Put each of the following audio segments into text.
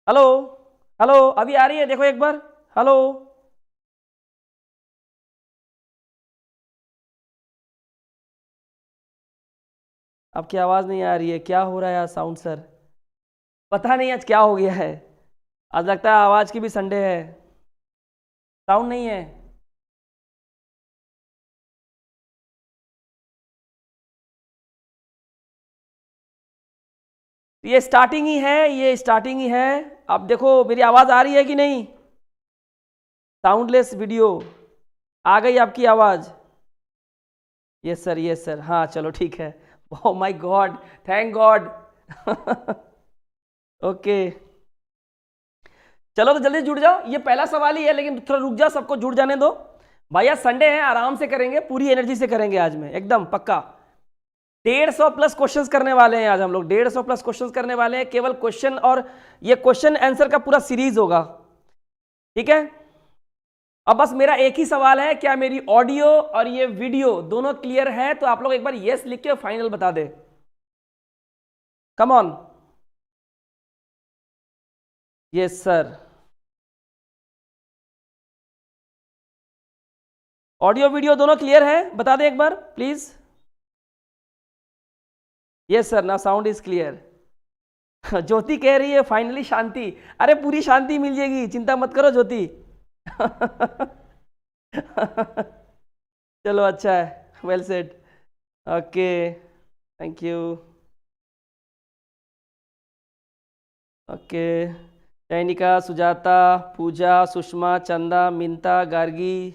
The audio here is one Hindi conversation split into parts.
हेलो। हेलो, अभी आ रही है? देखो एक बार। हेलो। आपकी आवाज़ नहीं आ रही है, क्या हो रहा है यार साउंड सर? पता नहीं आज क्या हो गया है। आज लगता है आवाज़ की भी संडे है। साउंड नहीं है। ये स्टार्टिंग ही है, ये स्टार्टिंग ही है। अब देखो मेरी आवाज़ आ रही है कि नहीं? Soundless video. आ गई आपकी आवाज़? Yes sir, yes sir. हाँ चलो ठीक है। Oh my God, thank God. Okay. चलो तो जल्दी जुड़ जाओ, ये पहला सवाल ही है, लेकिन थोड़ा रुक जाओ, सबको जुड़ जाने दो। भैया संडे है, आराम से करेंगे, पूरी एनर्जी से करेंगे आज में, एकदम पक्का। 150 प्लस क्वेश्चंस करने वाले हैं आज हम लोग, 150 प्लस क्वेश्चंस करने वाले हैं, केवल क्वेश्चन, और ये क्वेश्चन आंसर का पूरा सीरीज होगा। ठीक है। अब बस मेरा एक ही सवाल है, क्या मेरी ऑडियो और ये वीडियो दोनों क्लियर है? तो आप लोग एक बार यस लिख के फाइनल बता दे। Come on. Yes sir. Audio video दोनों क्लियर है? बता दे एक बार please. Yes sir, now sound is clear. Jyoti कह रही है फाइनली शांति। अरे पूरी शांति मिल जाएगी, चिंता मत करो ज्योति। चलो अच्छा है, well said. Okay, thank you. Okay. Chainika, Sujata, Pooja, Sushma, Chanda, Minta, Gargi,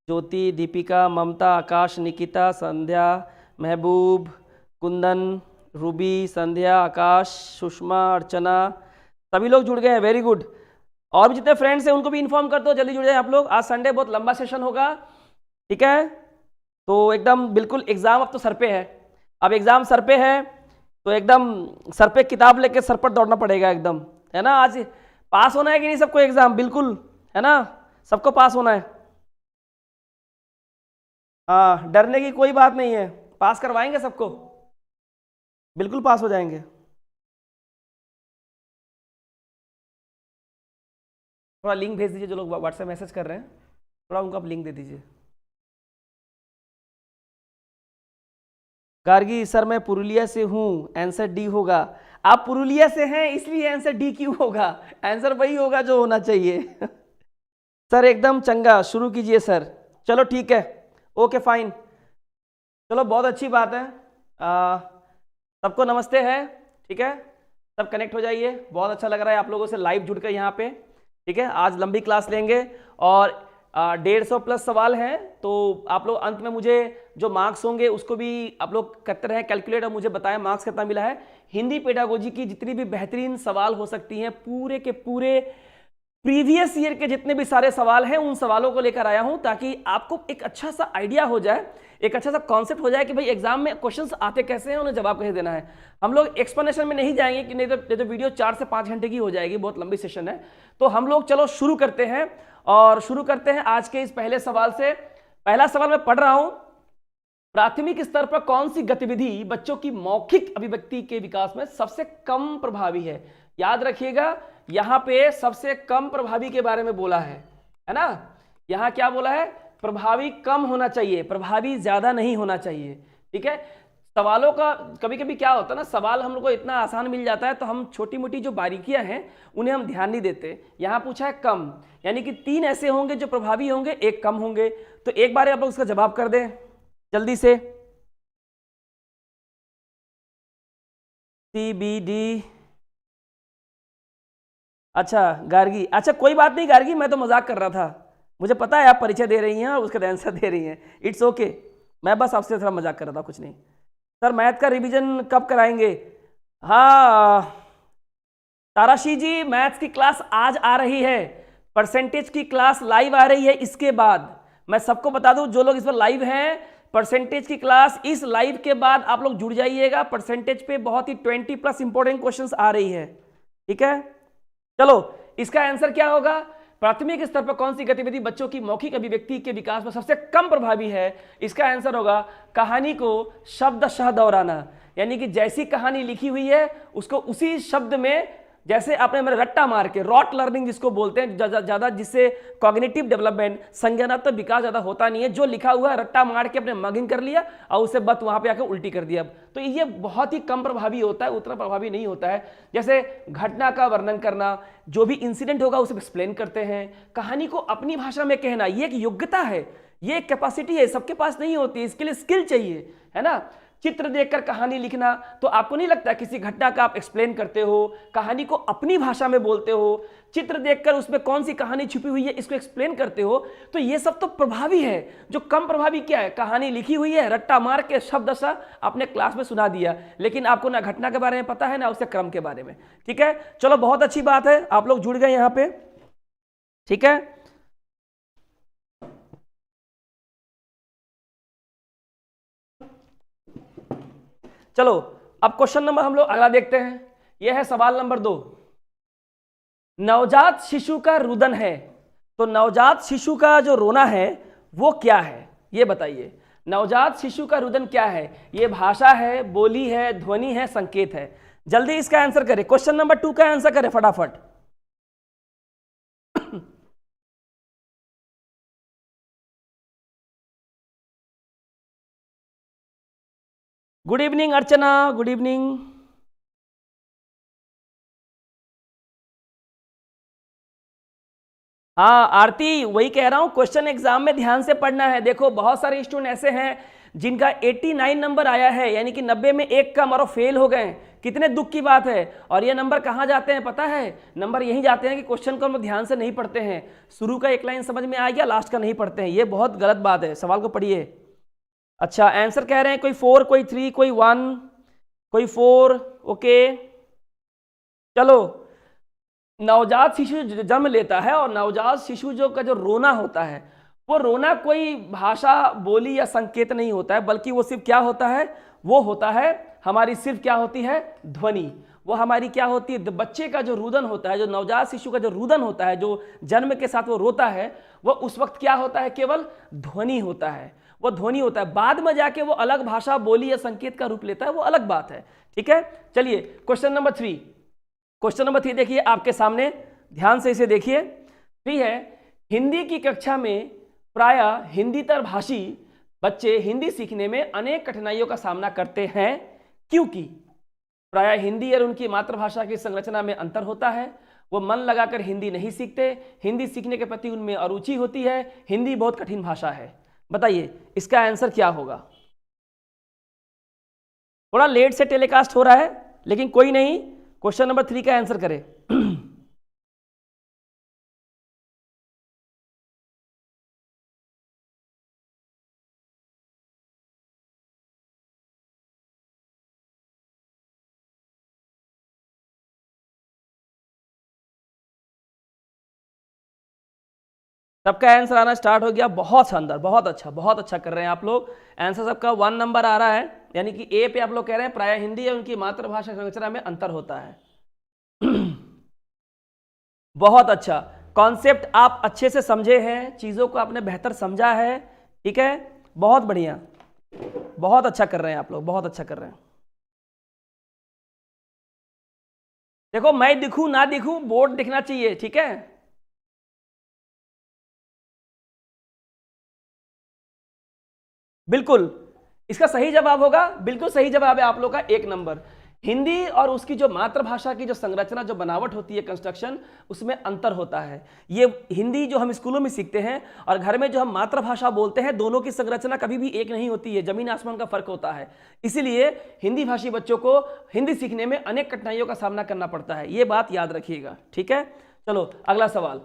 Jyoti, Deepika, Mamata, Akash, Nikita, Sandhya, Mehboob, Kundan, Ruby, संध्या, आकाश, सुषमा, अर्चना, सभी लोग जुड़ गए हैं, वेरी गुड। और भी जितने फ्रेंड्स हैं उनको भी इन्फॉर्म कर दो, जल्दी जुड़ जाए आप लोग। आज संडे बहुत लंबा सेशन होगा, ठीक है? तो एकदम बिल्कुल एग्जाम अब तो सर पे है। अब एग्जाम सर पे है तो एकदम सर पे किताब लेके सर पर दौड़ना पड़ेगा एकदम, है ना? आज पास होना है कि नहीं सबको एग्जाम? बिल्कुल, है ना? सबको पास होना है। हाँ, डरने की कोई बात नहीं है, पास करवाएंगे सबको, बिल्कुल पास हो जाएंगे। थोड़ा लिंक भेज दीजिए, जो लोग व्हाट्सएप मैसेज कर रहे हैं, थोड़ा उनको आप लिंक दे दीजिए। गार्गी सर मैं पुरुलिया से हूँ, आंसर डी होगा। आप पुरुलिया से हैं इसलिए आंसर डी क्यों होगा? आंसर वही होगा जो होना चाहिए। सर एकदम चंगा, शुरू कीजिए सर। चलो ठीक है, ओके फाइन। चलो बहुत अच्छी बात है। सबको नमस्ते है, ठीक है? सब कनेक्ट हो जाइए। बहुत अच्छा लग रहा है आप लोगों से लाइव जुड़कर यहाँ पे, ठीक है? आज लंबी क्लास लेंगे और 150 प्लस सवाल हैं, तो आप लोग अंत में मुझे जो मार्क्स होंगे उसको भी आप लोग करते रहे कैलकुलेट और मुझे बताएं मार्क्स कितना मिला है। हिंदी पेडागोजी की जितनी भी बेहतरीन सवाल हो सकती हैं, पूरे के पूरे प्रीवियस ईयर के जितने भी सारे सवाल हैं उन सवालों को लेकर आया हूं, ताकि आपको एक अच्छा सा आइडिया हो जाए, एक अच्छा सा कॉन्सेप्ट हो जाए कि भाई एग्जाम में क्वेश्चंस आते कैसे हैं, उन्हें जवाब कैसे देना है। हम लोग एक्सप्लेनेशन में नहीं जाएंगे कि नहीं तो वीडियो 4 से 5 घंटे की हो जाएगी, बहुत लंबी सेशन है। तो हम लोग चलो शुरू करते हैं, और शुरू करते हैं आज के इस पहले सवाल से। पहला सवाल मैं पढ़ रहा हूं। प्राथमिक स्तर पर कौन सी गतिविधि बच्चों की मौखिक अभिव्यक्ति के विकास में सबसे कम प्रभावी है? याद रखिएगा, यहां पे सबसे कम प्रभावी के बारे में बोला है ना? यहां क्या बोला है? प्रभावी कम होना चाहिए, प्रभावी ज्यादा नहीं होना चाहिए, ठीक है? सवालों का कभी कभी क्या होता है ना, सवाल हम लोग को इतना आसान मिल जाता है तो हम छोटी मोटी जो बारीकियां हैं उन्हें हम ध्यान नहीं देते। यहां पूछा है कम, यानी कि 3 ऐसे होंगे जो प्रभावी होंगे, 1 कम होंगे। तो एक बार आप लोग उसका जवाब कर दें जल्दी से। CBD। अच्छा गार्गी, अच्छा कोई बात नहीं गार्गी, मैं तो मजाक कर रहा था, मुझे पता है आप परीक्षा दे रही हैं और उसका आंसर दे रही हैं, इट्स ओके। मैं बस आपसे थोड़ा मजाक कर रहा था, कुछ नहीं। सर मैथ का रिवीजन कब कराएंगे? हाँ ताराशी जी, मैथ्स की क्लास आज आ रही है, परसेंटेज की क्लास लाइव आ रही है। इसके बाद मैं सबको बता दूं, जो लोग इस पर लाइव हैं, परसेंटेज की क्लास इस लाइव के बाद आप लोग जुड़ जाइएगा। परसेंटेज पे बहुत ही 20 प्लस इंपॉर्टेंट क्वेश्चंस आ रही है, ठीक है? चलो इसका आंसर क्या होगा? प्राथमिक स्तर पर कौन सी गतिविधि बच्चों की मौखिक अभिव्यक्ति के विकास में सबसे कम प्रभावी है? इसका आंसर होगा कहानी को शब्दशः दोहराना, यानी कि जैसी कहानी लिखी हुई है उसको उसी शब्द में जैसे आपने मेरे रट्टा मार के, रॉट लर्निंग जिसको बोलते हैं, ज्यादा जिससे कॉग्निटिव डेवलपमेंट, संज्ञानात्मक विकास ज्यादा होता नहीं है, जो लिखा हुआ है रट्टा मार के अपने मगिंग कर लिया और उसे बस वहां पे आकर उल्टी कर दिया। तो ये बहुत ही कम प्रभावी होता है, उतना प्रभावी नहीं होता है। जैसे घटना का वर्णन करना, जो भी इंसिडेंट होगा उसे एक्सप्लेन करते हैं, कहानी को अपनी भाषा में कहना, ये एक योग्यता है, ये एक कैपेसिटी है, सबके पास नहीं होती, इसके लिए स्किल चाहिए, है ना। चित्र देखकर कहानी लिखना, तो आपको नहीं लगता किसी घटना का आप एक्सप्लेन करते हो, कहानी को अपनी भाषा में बोलते हो, चित्र देखकर उसमें कौन सी कहानी छुपी हुई है इसको एक्सप्लेन करते हो, तो ये सब तो प्रभावी है। जो कम प्रभावी क्या है, कहानी लिखी हुई है, रट्टा मार के शब्दशः आपने क्लास में सुना दिया, लेकिन आपको ना घटना के बारे में पता है ना उसके क्रम के बारे में। ठीक है, चलो बहुत अच्छी बात है, आप लोग जुड़ गए यहाँ पे। ठीक है, चलो अब क्वेश्चन नंबर हम लोग अगला देखते हैं। यह है सवाल नंबर 2। नवजात शिशु का रुदन है, तो नवजात शिशु का जो रोना है वो क्या है, ये बताइए। नवजात शिशु का रुदन क्या है? ये भाषा है, बोली है, ध्वनि है, संकेत है? जल्दी इसका आंसर करें, क्वेश्चन नंबर 2 का आंसर करें फटाफट। गुड इवनिंग अर्चना, गुड इवनिंग। हाँ आरती, वही कह रहा हूं, क्वेश्चन एग्जाम में ध्यान से पढ़ना है। देखो बहुत सारे स्टूडेंट ऐसे हैं जिनका 89 नंबर आया है, यानी कि 90 में 1 कम और फेल हो गए। कितने दुख की बात है। और ये नंबर कहाँ जाते हैं पता है? नंबर यही जाते हैं कि क्वेश्चन को हम ध्यान से नहीं पढ़ते हैं, शुरू का एक लाइन समझ में आ गया, लास्ट का नहीं पढ़ते हैं। ये बहुत गलत बात है, सवाल को पढ़िए। अच्छा आंसर कह रहे हैं कोई 4, कोई 3, कोई 1, कोई 4। ओके चलो, नवजात शिशु जन्म लेता है और नवजात शिशु जो का जो रोना होता है, वो रोना कोई भाषा, बोली या संकेत नहीं होता है, बल्कि वो सिर्फ क्या होता है, वो होता है हमारी सिर्फ क्या होती है, ध्वनि। वो हमारी क्या होती है, बच्चे का जो रुदन होता है, जो नवजात शिशु का जो रुदन होता है, जो जन्म के साथ वो रोता है, वो उस वक्त क्या होता है, केवल ध्वनि होता है, वो ध्वनि होता है। बाद में जाके वो अलग भाषा, बोली या संकेत का रूप लेता है, वो अलग बात है। ठीक है, चलिए क्वेश्चन नंबर 3। क्वेश्चन नंबर 3 देखिए आपके सामने, ध्यान से इसे देखिए। 3 है, हिंदी की कक्षा में प्रायः हिंदीतर भाषी बच्चे हिंदी सीखने में अनेक कठिनाइयों का सामना करते हैं, क्योंकि प्रायः हिंदी और उनकी मातृभाषा की संरचना में अंतर होता है, वो मन लगाकर हिंदी नहीं सीखते, हिंदी सीखने के प्रति उनमें अरुचि होती है, हिंदी बहुत कठिन भाषा है। बताइए इसका आंसर क्या होगा। थोड़ा लेट से टेलीकास्ट हो रहा है, लेकिन कोई नहीं, क्वेश्चन नंबर 3 का आंसर करें। सबका आंसर आना स्टार्ट हो गया, बहुत शानदार, बहुत अच्छा कर रहे हैं आप लोग। आंसर सबका 1 नंबर आ रहा है, यानी कि ए पे आप लोग कह रहे हैं प्रायः हिंदी या उनकी मातृभाषा संरचना में अंतर होता है। बहुत अच्छा, कॉन्सेप्ट आप अच्छे से समझे हैं, चीज़ों को आपने बेहतर समझा है। ठीक है, बहुत बढ़िया, बहुत अच्छा कर रहे हैं आप लोग, बहुत अच्छा कर रहे हैं। देखो मैं दिखूं ना दिखूं, बोर्ड दिखना चाहिए। ठीक है, बिल्कुल इसका सही जवाब होगा, बिल्कुल सही जवाब है आप लोग का 1 नंबर। हिंदी और उसकी जो मातृभाषा की जो संरचना, जो बनावट होती है, कंस्ट्रक्शन, उसमें अंतर होता है। ये हिंदी जो हम स्कूलों में सीखते हैं और घर में जो हम मातृभाषा बोलते हैं, दोनों की संरचना कभी भी एक नहीं होती है, जमीन आसमान का फर्क होता है। इसीलिए हिंदी भाषी बच्चों को हिंदी सीखने में अनेक कठिनाइयों का सामना करना पड़ता है, ये बात याद रखिएगा। ठीक है, चलो अगला सवाल।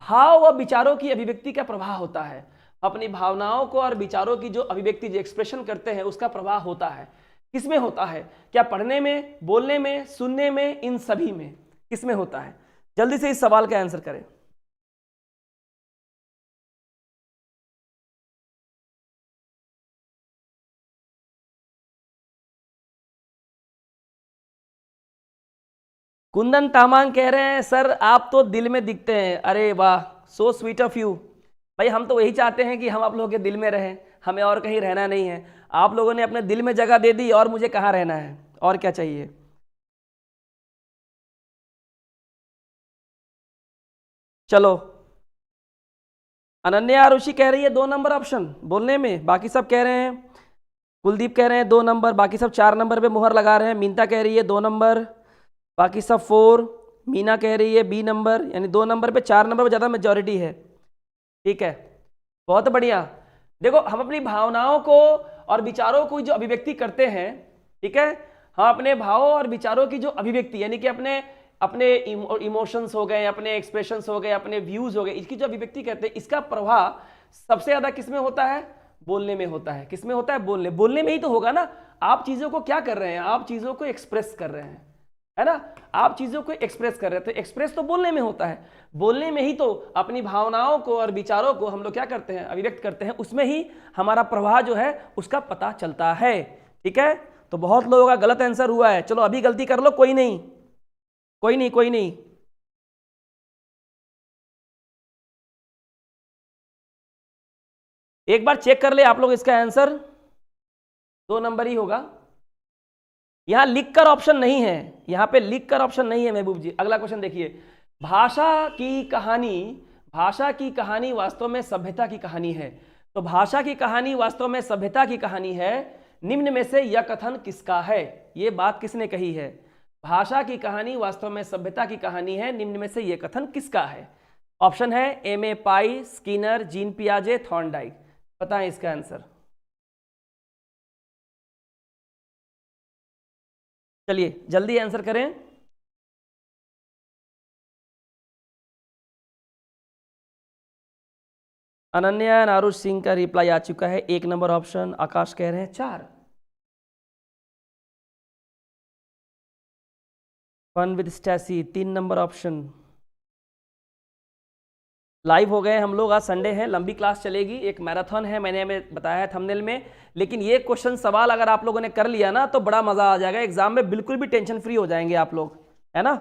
भाव व विचारों की अभिव्यक्ति का प्रवाह होता है। अपनी भावनाओं को और विचारों की जो अभिव्यक्ति, जो एक्सप्रेशन करते हैं, उसका प्रवाह होता है। किसमें होता है? क्या पढ़ने में, बोलने में, सुनने में, इन सभी में? किसमें होता है? जल्दी से इस सवाल का आंसर करें। कुंदन तामांग कह रहे हैं सर आप तो दिल में दिखते हैं। अरे वाह, सो स्वीट ऑफ यू। भाई हम तो यही चाहते हैं कि हम आप लोगों के दिल में रहें, हमें और कहीं रहना नहीं है। आप लोगों ने अपने दिल में जगह दे दी, और मुझे कहाँ रहना है, और क्या चाहिए। चलो, अनन्या ऋषि कह रही है 2 नंबर ऑप्शन बोलने में, बाकी सब कह रहे हैं, कुलदीप कह रहे हैं 2 नंबर, बाकी सब 4 नंबर पे मुहर लगा रहे हैं। मीनता कह रही है 2 नंबर, बाकी सब 4। मीना कह रही है बी नंबर, यानी 2 नंबर पे 4 नंबर पे ज़्यादा मेजॉरिटी है। ठीक है, बहुत बढ़िया। देखो, हम अपनी भावनाओं को और विचारों को जो अभिव्यक्ति करते हैं, ठीक है, हम अपने भावों और विचारों की जो अभिव्यक्ति, यानी कि अपने अपने इमोशंस हो गए, अपने एक्सप्रेशंस हो गए, अपने व्यूज हो गए, इसकी जो अभिव्यक्ति करते हैं, इसका प्रभाव सबसे ज्यादा किसमें होता है? बोलने में होता है। किसमें होता है? बोलने में ही तो होगा ना। आप चीजों को क्या कर रहे हैं? आप चीजों को एक्सप्रेस कर रहे हैं, है ना। आप चीजों को एक्सप्रेस कर रहे थे, एक्सप्रेस तो बोलने में होता है। बोलने में ही तो अपनी भावनाओं को और विचारों को हम लोग क्या करते हैं? अभिव्यक्त करते हैं। उसमें ही हमारा प्रवाह जो है उसका पता चलता है। ठीक है, तो बहुत लोगों का गलत आंसर हुआ है। चलो अभी गलती कर लो, कोई नहीं, कोई नहीं, कोई नहीं। एक बार चेक कर ले आप लोग, इसका आंसर 2 नंबर ही होगा। यहां लिख कर ऑप्शन नहीं है, यहां पे लिख कर ऑप्शन नहीं है महबूब जी। अगला क्वेश्चन देखिए, भाषा की कहानी वास्तव में सभ्यता की कहानी है। तो भाषा की कहानी वास्तव में सभ्यता की कहानी है, निम्न में से यह कथन किसका है? यह बात किसने कही है? भाषा की कहानी वास्तव में सभ्यता की कहानी है, निम्न में से यह कथन किसका है? ऑप्शन है एम.ए. पाई, स्किनर, जीन पियाजे, थॉर्नडाइक। बताएं इसका आंसर। चलिए जल्दी आंसर करें। अनन्या नारुष सिंह का रिप्लाई आ चुका है, 1 नंबर ऑप्शन। आकाश कह रहे हैं 4। Fun with Stacy 3 number option. Live हो गए हम लोग, आज संडे है, लंबी क्लास चलेगी, एक मैराथन है, मैंने हमें बताया है थंबनेल में। लेकिन ये क्वेश्चन सवाल अगर आप लोगों ने कर लिया ना तो बड़ा मजा आ जाएगा, एग्जाम में बिल्कुल भी टेंशन फ्री हो जाएंगे आप लोग, है ना।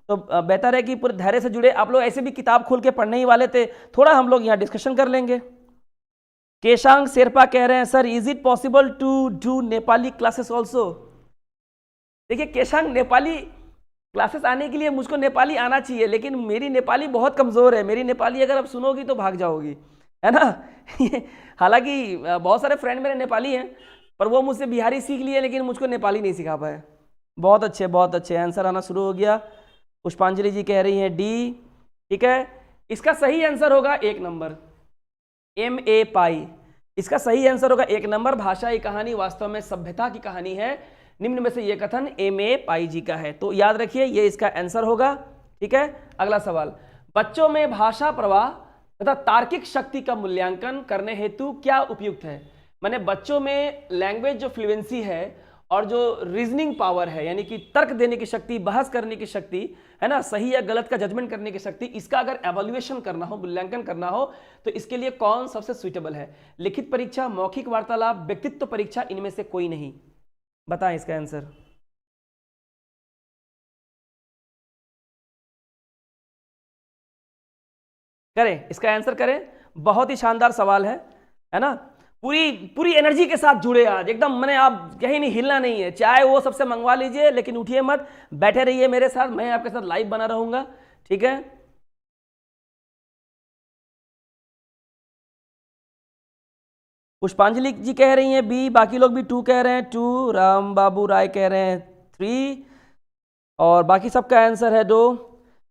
तो बेहतर है कि पूरे धैर्य से जुड़े। आप लोग ऐसे भी किताब खोल के पढ़ने ही वाले थे, थोड़ा हम लोग यहाँ डिस्कशन कर लेंगे। केशांग शेरपा कह रहे हैं sir, is it possible to do Nepali classes also? देखिए केशांग, नेपाली क्लासेस आने के लिए मुझको नेपाली आना चाहिए, लेकिन मेरी नेपाली बहुत कमज़ोर है। मेरी नेपाली अगर आप सुनोगी तो भाग जाओगी, है ना। हालांकि बहुत सारे फ्रेंड मेरे नेपाली हैं, पर वो मुझसे बिहारी सीख लिए, लेकिन मुझको नेपाली नहीं सिखा पाए। बहुत अच्छे, बहुत अच्छे, आंसर आना शुरू हो गया। पुष्पांजलि जी कह रही हैं डी। ठीक है, इसका सही आंसर होगा 1 नंबर, एम.ए. पाई। इसका सही आंसर होगा 1 नंबर। भाषा की कहानी वास्तव में सभ्यता की कहानी है, निम्न में से यह कथन एम.ए. पाई जी का है। तो याद रखिए ये इसका आंसर होगा। ठीक है, अगला सवाल, बच्चों में भाषा प्रवाह तथा तार्किक शक्ति का मूल्यांकन करने हेतु क्या उपयुक्त है? माने बच्चों में लैंग्वेज जो फ्लुएंसी है और जो रीजनिंग पावर है, यानी कि तर्क देने की शक्ति, बहस करने की शक्ति, है ना, सही या गलत का जजमेंट करने की शक्ति, इसका अगर एवोल्यूएशन करना हो, मूल्यांकन करना हो, तो इसके लिए कौन सबसे सुइटेबल है? लिखित परीक्षा, मौखिक वार्तालाप, व्यक्तित्व परीक्षा, इनमें से कोई नहीं। बताएं इसका आंसर। करें, इसका आंसर करें। बहुत ही शानदार सवाल है ना। पूरी पूरी एनर्जी के साथ जुड़े आज एकदम, मैंने आप कहीं नहीं, हिलना नहीं है। चाहे वो सबसे मंगवा लीजिए, लेकिन उठिए मत, बैठे रहिए मेरे साथ, मैं आपके साथ लाइव बना रहूंगा। ठीक है, पुष्पांजलि जी कह रही हैं बी, बाकी लोग भी 2 कह रहे हैं 2। राम बाबू राय कह रहे हैं 3, और बाकी सबका आंसर है 2।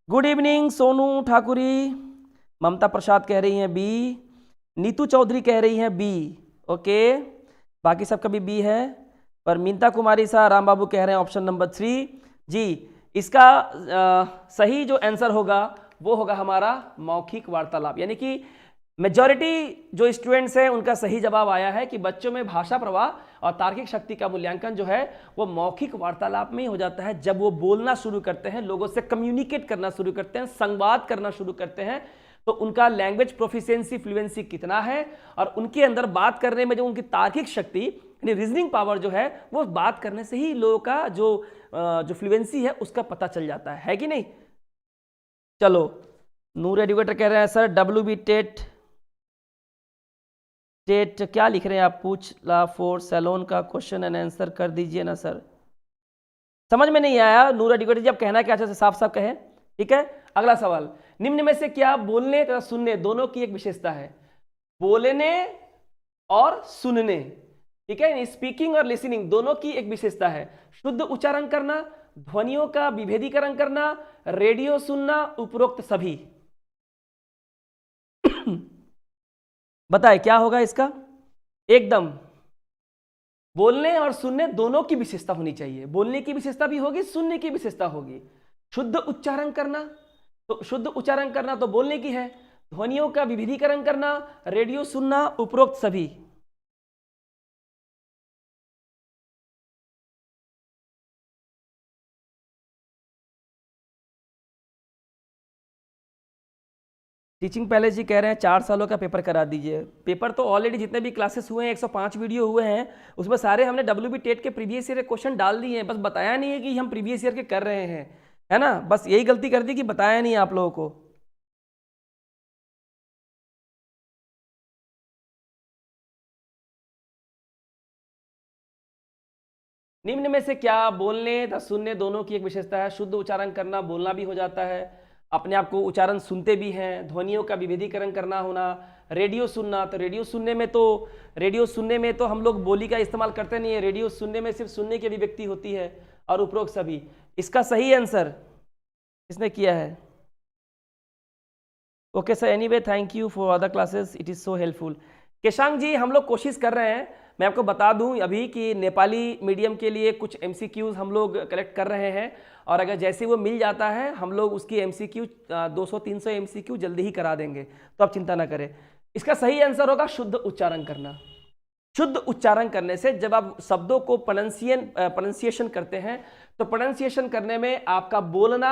Good evening Sonu Thakuri. ममता प्रसाद कह रही हैं बी, नीतू चौधरी कह रही हैं बी। ओके, बाकी सबका भी बी है, पर मीनता कुमारी शाह, राम बाबू कह रहे हैं ऑप्शन नंबर 3 जी। इसका सही जो आंसर होगा वो होगा हमारा मौखिक वार्तालाप, यानी कि मेजॉरिटी जो स्टूडेंट्स हैं उनका सही जवाब आया है कि बच्चों में भाषा प्रवाह और तार्किक शक्ति का मूल्यांकन जो है वो मौखिक वार्तालाप में ही हो जाता है। जब वो बोलना शुरू करते हैं, लोगों से कम्युनिकेट करना शुरू करते हैं, संवाद करना शुरू करते हैं, तो उनका लैंग्वेज प्रोफिशिएंसी, फ्लुएंसी कितना है, और उनके अंदर बात करने में जो उनकी तार्किक शक्ति यानी रीजनिंग पावर जो है, वो बात करने से ही लोगों का जो फ्लुएंसी है उसका पता चल जाता है कि नहीं। चलो, नूर एजुकेटर कह रहे हैं सर WB टेट क्या लिख रहे हैं आप? पूछ ला फॉर सैलोन का क्वेश्चन एंड आंसर कर दीजिए ना सर। समझ में नहीं आया नूर एजुकेटर जी, आप कहना क्या चाहते, साफ साफ कहें। ठीक है, अगला सवाल, निम्न में से क्या बोलने तथा सुनने दोनों की एक विशेषता है? बोलने और सुनने, ठीक है, स्पीकिंग और लिसनिंग दोनों की एक विशेषता है। शुद्ध उच्चारण करना, ध्वनियों का विभेदीकरण करना, रेडियो सुनना, उपरोक्त सभी। बताए क्या होगा इसका? एकदम बोलने और सुनने दोनों की विशेषता होनी चाहिए। बोलने की विशेषता भी होगी, सुनने की विशेषता होगी। शुद्ध उच्चारण करना, तो शुद्ध उच्चारण करना तो बोलने की है। ध्वनियों का विभेदीकरण करना, रेडियो सुनना, उपरोक्त सभी। टीचिंग पहले जी कह रहे हैं 4 सालों का पेपर करा दीजिए। पेपर तो ऑलरेडी जितने भी क्लासेस हुए हैं 105 वीडियो हुए हैं, उसमें सारे हमने WB टेट के प्रीवियस ईयर के क्वेश्चन डाल दिए हैं, बस बताया नहीं है कि हम प्रीवियस ईयर के कर रहे हैं, है ना। बस यही गलती कर दी कि बताया नहीं आप लोगों को। निम्न में से क्या बोलने तथा सुनने दोनों की एक विशेषता है? शुद्ध उच्चारण करना, बोलना भी हो जाता है, अपने आप को उच्चारण सुनते भी हैं। ध्वनियों का विभेदीकरण करना होना, रेडियो सुनना, तो रेडियो सुनने में तो हम लोग बोली का इस्तेमाल करते नहीं है, रेडियो सुनने में सिर्फ सुनने की अभिव्यक्ति होती है। और उपरोक्त सभी। इसका सही आंसर किसने किया है? Okay sir, anyway thank you for other classes, it is so helpful. Keshang ji, हम लोग कोशिश कर रहे हैं, मैं आपको बता दूं अभी कि नेपाली मीडियम के लिए कुछ MCQs हम लोग कलेक्ट कर रहे हैं, और अगर जैसे वो मिल जाता है हम लोग उसकी MCQ 200-300 MCQ जल्दी ही करा देंगे, तो आप चिंता ना करें। इसका सही आंसर होगा शुद्ध उच्चारण करना। शुद्ध उच्चारण करने से जब आप शब्दों को प्रोनाउंसिएशन करते हैं, तो प्रोनाउंसिएशन करने में आपका बोलना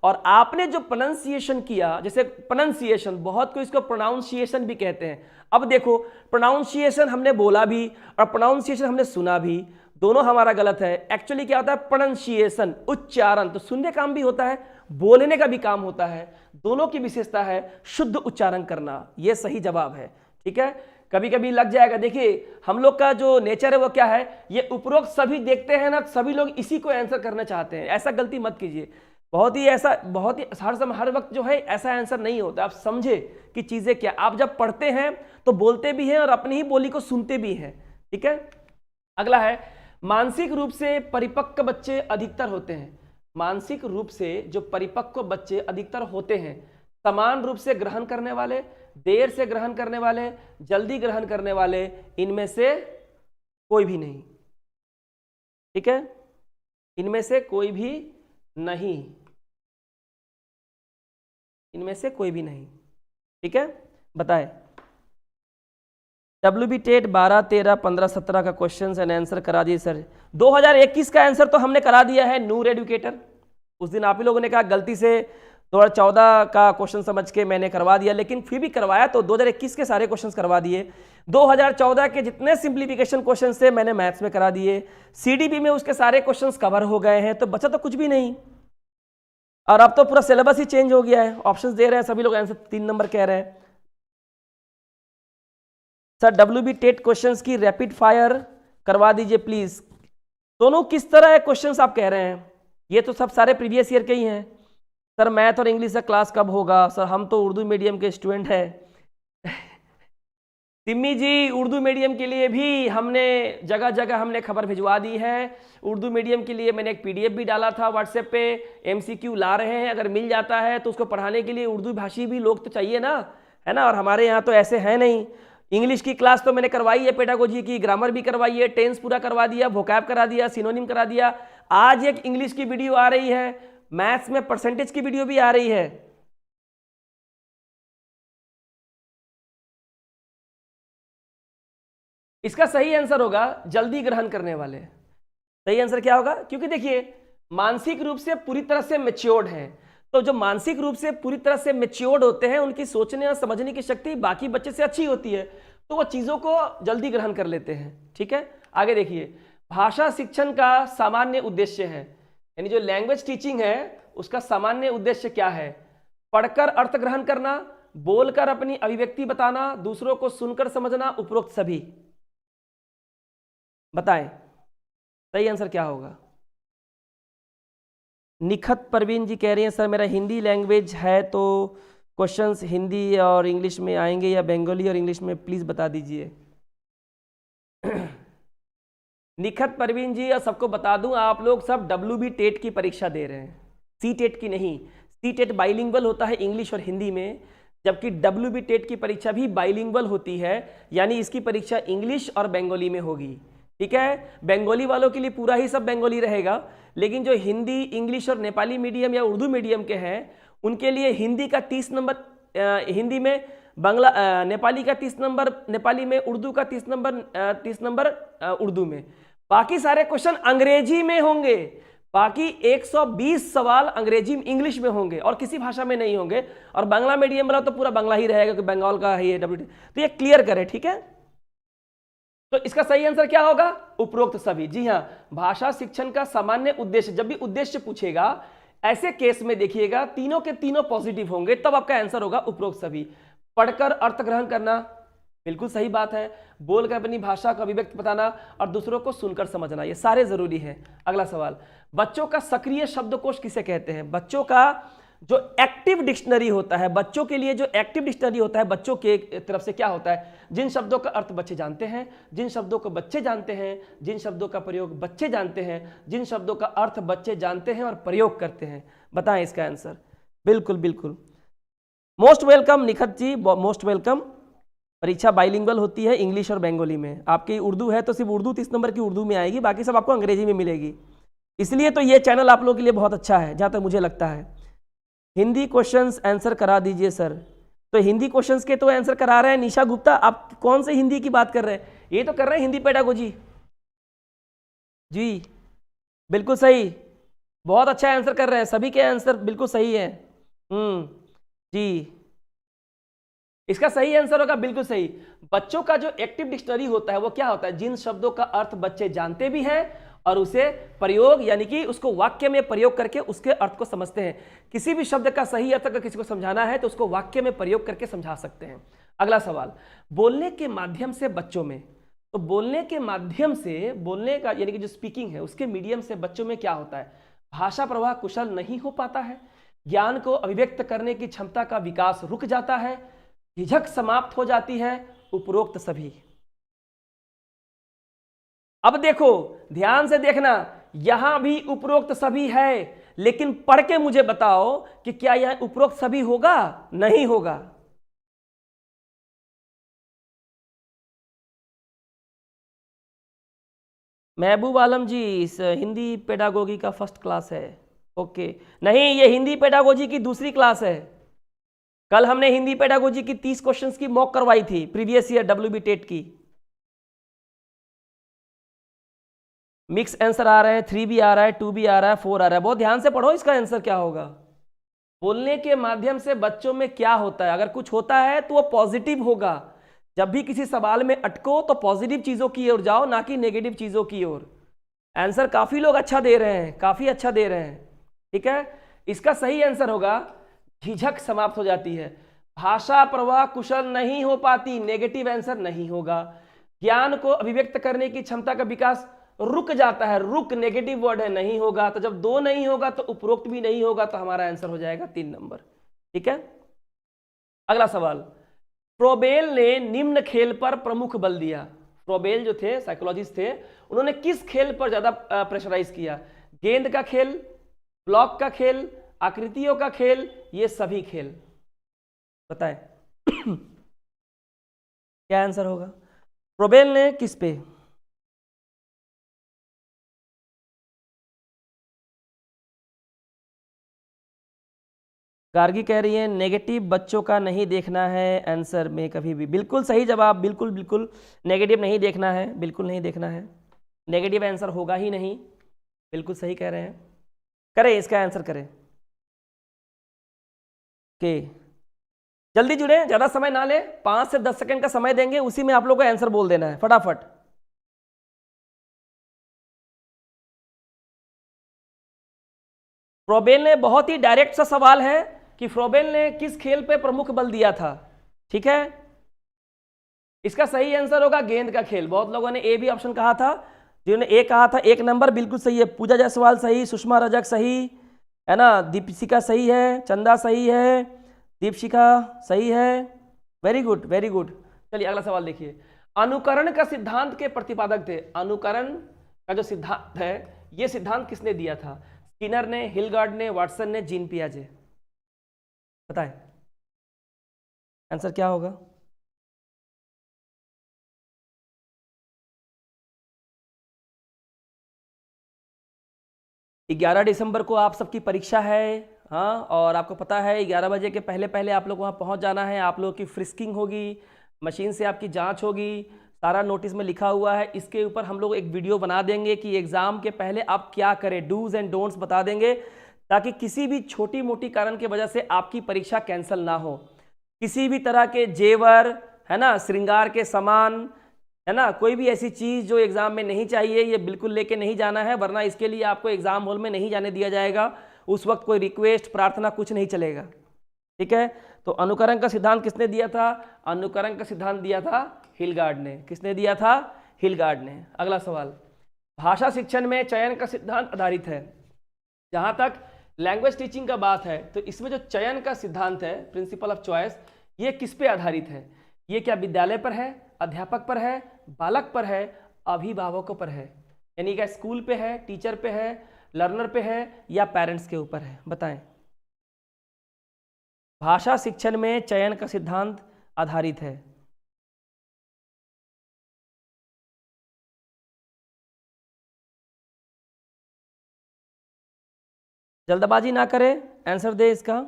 और आपने जो प्रोनाउंसिएशन किया, जैसे प्रोनाउंसिएशन, बहुत को इसको प्रोनाउंसिएशन भी कहते हैं। अब देखो, प्रोनाउंसिएशन हमने बोला भी और प्रोनाउंसिएशन हमने सुना भी, दोनों हमारा गलत है। एक्चुअली क्या होता है? प्रोनाउंसिएशन, उच्चारण, तो सुनने काम भी होता है, बोलने का भी काम होता है, दोनों की विशेषता है शुद्ध उच्चारण करना। यह सही जवाब है, ठीक है। कभी कभी लग जाएगा, देखिए हम लोग का जो नेचर है वो क्या है, ये उपरोक्त सभी देखते हैं ना, सभी लोग इसी को आंसर करना चाहते हैं। ऐसा गलती मत कीजिए, बहुत ही हर वक्त जो है ऐसा आंसर नहीं होता। आप समझे कि चीजें क्या, आप जब पढ़ते हैं तो बोलते भी हैं और अपनी ही बोली को सुनते भी हैं, ठीक है। अगला है, मानसिक रूप से परिपक्व बच्चे अधिकतर होते हैं। मानसिक रूप से जो परिपक्व बच्चे अधिकतर होते हैं, समान रूप से ग्रहण करने वाले, देर से ग्रहण करने वाले, जल्दी ग्रहण करने वाले, इनमें से कोई भी नहीं, ठीक है, इनमें से कोई भी नहीं, इनमें से कोई भी नहीं, ठीक है। बताए WB टेट 12, 13, 15, 17 का क्वेश्चन एंड आंसर करा दिए सर। 2021 का आंसर तो हमने करा दिया है, नूर एडुकेटर। उस दिन आप ही लोगों ने कहा गलती से 2014 का क्वेश्चन समझ के मैंने करवा दिया, लेकिन फिर भी करवाया तो 2021 के सारे क्वेश्चंस करवा दिए। 2014 के जितने सिंप्लीफिकेशन क्वेश्चन थे मैंने मैथ्स में करा दिए, CDB में उसके सारे क्वेश्चंस कवर हो गए हैं, तो बचा तो कुछ भी नहीं। और अब तो पूरा सिलेबस ही चेंज हो गया है, ऑप्शंस दे रहे हैं सभी लोग, आंसर 3 नंबर कह रहे हैं। सर WB टेट क्वेश्चंस की रैपिड फायर करवा दीजिए प्लीज। दोनों किस तरह के क्वेश्चंस आप कह रहे हैं? ये तो सब सारे प्रीवियस ईयर के ही हैं। सर मैथ और इंग्लिश का क्लास कब होगा? सर हम तो उर्दू मीडियम के स्टूडेंट हैं। सिम्मी जी, उर्दू मीडियम के लिए भी हमने जगह जगह हमने खबर भिजवा दी है। उर्दू मीडियम के लिए मैंने एक PDF भी डाला था व्हाट्सएप पे, MCQ ला रहे हैं, अगर मिल जाता है तो उसको पढ़ाने के लिए उर्दू भाषी भी लोग तो चाहिए ना, है ना। और हमारे यहाँ तो ऐसे है नहीं। इंग्लिश की क्लास तो मैंने करवाई है, पेडागोजी की, ग्रामर भी करवाई है, टेंस पूरा करवा दिया, वोकैब करा दिया, सिनोनिम करा दिया। आज एक इंग्लिश की वीडियो आ रही है, मैथ्स में परसेंटेज की वीडियो भी आ रही है। इसका सही आंसर होगा जल्दी ग्रहण करने वाले। सही आंसर क्या होगा? क्योंकि देखिए मानसिक रूप से पूरी तरह से मैच्योर्ड है, तो जो मानसिक रूप से पूरी तरह से मैच्योर्ड होते हैं उनकी सोचने और समझने की शक्ति बाकी बच्चे से अच्छी होती है, तो वो चीजों को जल्दी ग्रहण कर लेते हैं, ठीक है। आगे देखिए, भाषा शिक्षण का सामान्य उद्देश्य है, यानी जो लैंग्वेज टीचिंग है उसका सामान्य उद्देश्य क्या है? पढ़कर अर्थ ग्रहण करना, बोलकर अपनी अभिव्यक्ति बताना, दूसरों को सुनकर समझना, उपरोक्त सभी। बताएं सही आंसर क्या होगा? निखत परवीन जी कह रही हैं सर मेरा हिंदी लैंग्वेज है तो क्वेश्चंस हिंदी और इंग्लिश में आएंगे या बंगाली और इंग्लिश में, प्लीज़ बता दीजिए। निखत परवीन जी, और सबको बता दूं आप लोग सब WB टेट की परीक्षा दे रहे हैं, सी टेट की नहीं। सी टेट बाइलिंगुअल होता है इंग्लिश और हिंदी में, जबकि WB टेट की परीक्षा भी बाइलिंगुअल होती है, यानी इसकी परीक्षा इंग्लिश और बंगाली में होगी। ठीक है, बंगाली वालों के लिए पूरा ही सब बंगाली रहेगा, लेकिन जो हिंदी, इंग्लिश और नेपाली मीडियम या उर्दू मीडियम के हैं उनके लिए हिंदी का 30 नंबर हिंदी में, बांग्ला नेपाली का 30 नंबर नेपाली में, उर्दू का 30 नंबर उर्दू में। बाकी सारे क्वेश्चन अंग्रेजी में होंगे, बाकी 120 सवाल अंग्रेजी इंग्लिश में होंगे और किसी भाषा में नहीं होंगे। और बांग्ला मीडियम वाला तो पूरा बांग्ला ही रहेगा क्योंकि बंगाल का ही है WT। तो ये क्लियर करें, ठीक है। तो इसका सही आंसर क्या होगा? उपरोक्त सभी। जी हाँ, भाषा शिक्षण का सामान्य उद्देश्य, जब भी उद्देश्य पूछेगा ऐसे केस में देखिएगा तीनों के तीनों पॉजिटिव होंगे, तब आपका आंसर होगा उपरोक्त सभी। पढ़कर अर्थ ग्रहण करना, बिल्कुल सही बात है। बोलकर अपनी भाषा का अभिव्यक्ति बताना और दूसरों को सुनकर समझना, ये सारे जरूरी हैं। अगला सवाल, बच्चों का सक्रिय शब्दकोश किसे कहते हैं? बच्चों का जो एक्टिव डिक्शनरी होता है, बच्चों के लिए जो एक्टिव डिक्शनरी होता है, बच्चों के तरफ से क्या होता है? जिन शब्दों का अर्थ बच्चे जानते हैं, जिन शब्दों को बच्चे जानते हैं, जिन शब्दों का प्रयोग बच्चे जानते हैं, जिन शब्दों का अर्थ बच्चे जानते हैं और प्रयोग करते हैं। बताएं इसका आंसर। बिल्कुल बिल्कुल, मोस्ट वेलकम निखत जी, मोस्ट वेलकम। परीक्षा बाइलिंगुअल होती है इंग्लिश और बंगाली में। आपकी उर्दू है तो सिर्फ उर्दू 30 नंबर की उर्दू में आएगी, बाकी सब आपको अंग्रेजी में मिलेगी। इसलिए तो ये चैनल आप लोगों के लिए बहुत अच्छा है जहाँ तक मुझे लगता है। हिंदी क्वेश्चंस आंसर करा दीजिए सर। तो हिंदी क्वेश्चंस के तो आंसर करा रहे हैं निशा गुप्ता। आप कौन से हिंदी की बात कर रहे हैं? ये तो कर रहे हैं हिंदी पेडागोजी। जी बिल्कुल सही, बहुत अच्छा आंसर कर रहे हैं, सभी के आंसर बिल्कुल सही है। जी, इसका सही आंसर होगा बिल्कुल सही। बच्चों का जो एक्टिव डिक्शनरी होता है वो क्या होता है? जिन शब्दों का अर्थ बच्चे जानते भी हैं और उसे प्रयोग यानी कि उसको वाक्य में प्रयोग करके उसके अर्थ को समझते हैं। किसी भी शब्द का सही अर्थ अगर किसी को समझाना है तो उसको वाक्य में प्रयोग करके समझा सकते हैं। अगला सवाल, बोलने के माध्यम से बच्चों में, तो बोलने के माध्यम से, बोलने का यानी कि जो स्पीकिंग है उसके मीडियम से बच्चों में क्या होता है? भाषा प्रवाह कुशल नहीं हो पाता है, ज्ञान को अभिव्यक्त करने की क्षमता का विकास रुक जाता है, झिझक समाप्त हो जाती है, उपरोक्त सभी। अब देखो ध्यान से देखना, यहां भी उपरोक्त सभी है, लेकिन पढ़ के मुझे बताओ कि क्या यह उपरोक्त सभी होगा? नहीं होगा। महबूब आलम जी, इस हिंदी पेडागोगी का फर्स्ट क्लास है। ओके, नहीं, ये हिंदी पेडागोजी की दूसरी क्लास है। कल हमने हिंदी पेडागोजी की 30 क्वेश्चंस की मॉक करवाई थी, प्रीवियस ईयर WB टेट की। मिक्स आंसर आ रहे हैं, 3 भी आ रहा है, 2 भी आ रहा है, 4 आ रहा है। बहुत ध्यान से पढ़ो इसका आंसर क्या होगा। बोलने के माध्यम से बच्चों में क्या होता है? अगर कुछ होता है तो वो पॉजिटिव होगा। जब भी किसी सवाल में अटको तो पॉजिटिव चीजों की ओर जाओ, ना कि नेगेटिव चीजों की ओर। आंसर काफी लोग अच्छा दे रहे हैं, काफी अच्छा दे रहे हैं, ठीक है। इसका सही आंसर होगा झिझक समाप्त हो जाती है, भाषा प्रवाह कुशल नहीं हो पाती, नेगेटिव आंसर नहीं होगा। ज्ञान को अभिव्यक्त करने की क्षमता का विकास रुक जाता है, रुक नेगेटिव वर्ड है, नहीं होगा। तो जब 2 नहीं होगा तो उपरोक्त भी नहीं होगा, तो हमारा आंसर हो जाएगा 3 नंबर, ठीक है। अगला सवाल, फ्रोबेल ने निम्न खेल पर प्रमुख बल दिया। फ्रोबेल जो थे साइकोलॉजिस्ट थे, उन्होंने किस खेल पर ज्यादा प्रेशराइज किया? गेंद का खेल, ब्लॉक का खेल, आकृतियों का खेल, ये सभी खेल। बताएं क्या आंसर होगा? फ्रोबेल ने किस पे? गार्गी कह रही है नेगेटिव बच्चों का नहीं देखना है आंसर में कभी भी। बिल्कुल सही जवाब, बिल्कुल बिल्कुल नेगेटिव नहीं देखना है, बिल्कुल नहीं देखना है, नेगेटिव आंसर होगा ही नहीं। बिल्कुल सही कह रहे हैं, करें इसका आंसर करें। ओके, जल्दी जुड़े, ज्यादा समय ना ले, 5 से 10 सेकंड का समय देंगे, उसी में आप लोगों को आंसर बोल देना है फटाफट। फ्रोबेल ने, बहुत ही डायरेक्ट सा सवाल है कि फ्रोबेल ने किस खेल पे प्रमुख बल दिया था, ठीक है। इसका सही आंसर होगा गेंद का खेल। बहुत लोगों ने ए भी ऑप्शन कहा था, जिन्होंने ए कहा था 1 नंबर बिल्कुल सही है। पूजा जायसवाल सही, सुषमा रजक सही, है ना। दीपशिका सही है, चंदा सही है, दीपशिका सही है, वेरी गुड वेरी गुड। चलिए अगला सवाल देखिए। अनुकरण का सिद्धांत के प्रतिपादक थे। अनुकरण का जो सिद्धांत है ये सिद्धांत किसने दिया था? स्किनर ने, हिलगार्ड ने, वाटसन ने, जीन पियाजे? बताएं आंसर क्या होगा। 11 दिसंबर को आप सबकी परीक्षा है, हाँ, और आपको पता है 11 बजे के पहले पहले आप लोग वहाँ पहुँच जाना है। आप लोगों की फ्रिस्किंग होगी, मशीन से आपकी जांच होगी, सारा नोटिस में लिखा हुआ है। इसके ऊपर हम लोग एक वीडियो बना देंगे कि एग्ज़ाम के पहले आप क्या करें, डूज एंड डोंट्स बता देंगे, ताकि किसी भी छोटी मोटी कारण की वजह से आपकी परीक्षा कैंसिल ना हो। किसी भी तरह के जेवर, है ना, श्रृंगार के सामान, है ना, कोई भी ऐसी चीज़ जो एग्ज़ाम में नहीं चाहिए, ये बिल्कुल लेके नहीं जाना है, वरना इसके लिए आपको एग्ज़ाम हॉल में नहीं जाने दिया जाएगा। उस वक्त कोई रिक्वेस्ट, प्रार्थना कुछ नहीं चलेगा, ठीक है। तो अनुकरण का सिद्धांत किसने दिया था? अनुकरण का सिद्धांत दिया था हिलगार्ड ने। किसने दिया था? हिलगार्ड ने। अगला सवाल, भाषा शिक्षण में चयन का सिद्धांत आधारित है। जहां तक लैंग्वेज टीचिंग का बात है तो इसमें जो चयन का सिद्धांत है, प्रिंसिपल ऑफ चॉइस, ये किस पे आधारित है? ये क्या विद्यालय पर है, अध्यापक पर है, बालक पर है, अभिभावकों पर है? यानी क्या स्कूल पे है, टीचर पे है, लर्नर पे है, या पेरेंट्स के ऊपर है? बताएं। भाषा शिक्षण में चयन का सिद्धांत आधारित है। जल्दबाजी ना करें, आंसर दे इसका।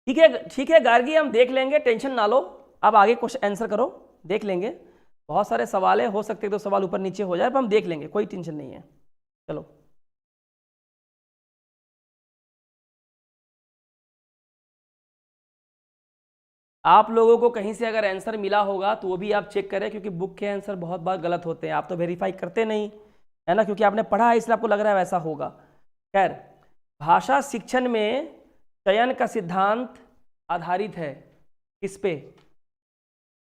ठीक है ठीक है गार्गी, हम देख लेंगे, टेंशन ना लो। अब आगे क्वेश्चन आंसर करो, देख लेंगे। बहुत सारे सवाल है, हो सकते हैं तो सवाल ऊपर नीचे हो जाए, पर हम देख लेंगे, कोई टेंशन नहीं है। चलो आप लोगों को कहीं से अगर आंसर मिला होगा तो वो भी आप चेक करें, क्योंकि बुक के आंसर बहुत बार गलत होते हैं। आप तो वेरीफाई करते नहीं, है ना, क्योंकि आपने पढ़ा है इसलिए आपको लग रहा है वैसा होगा। खैर, भाषा शिक्षण में चयन का सिद्धांत आधारित है किस पे?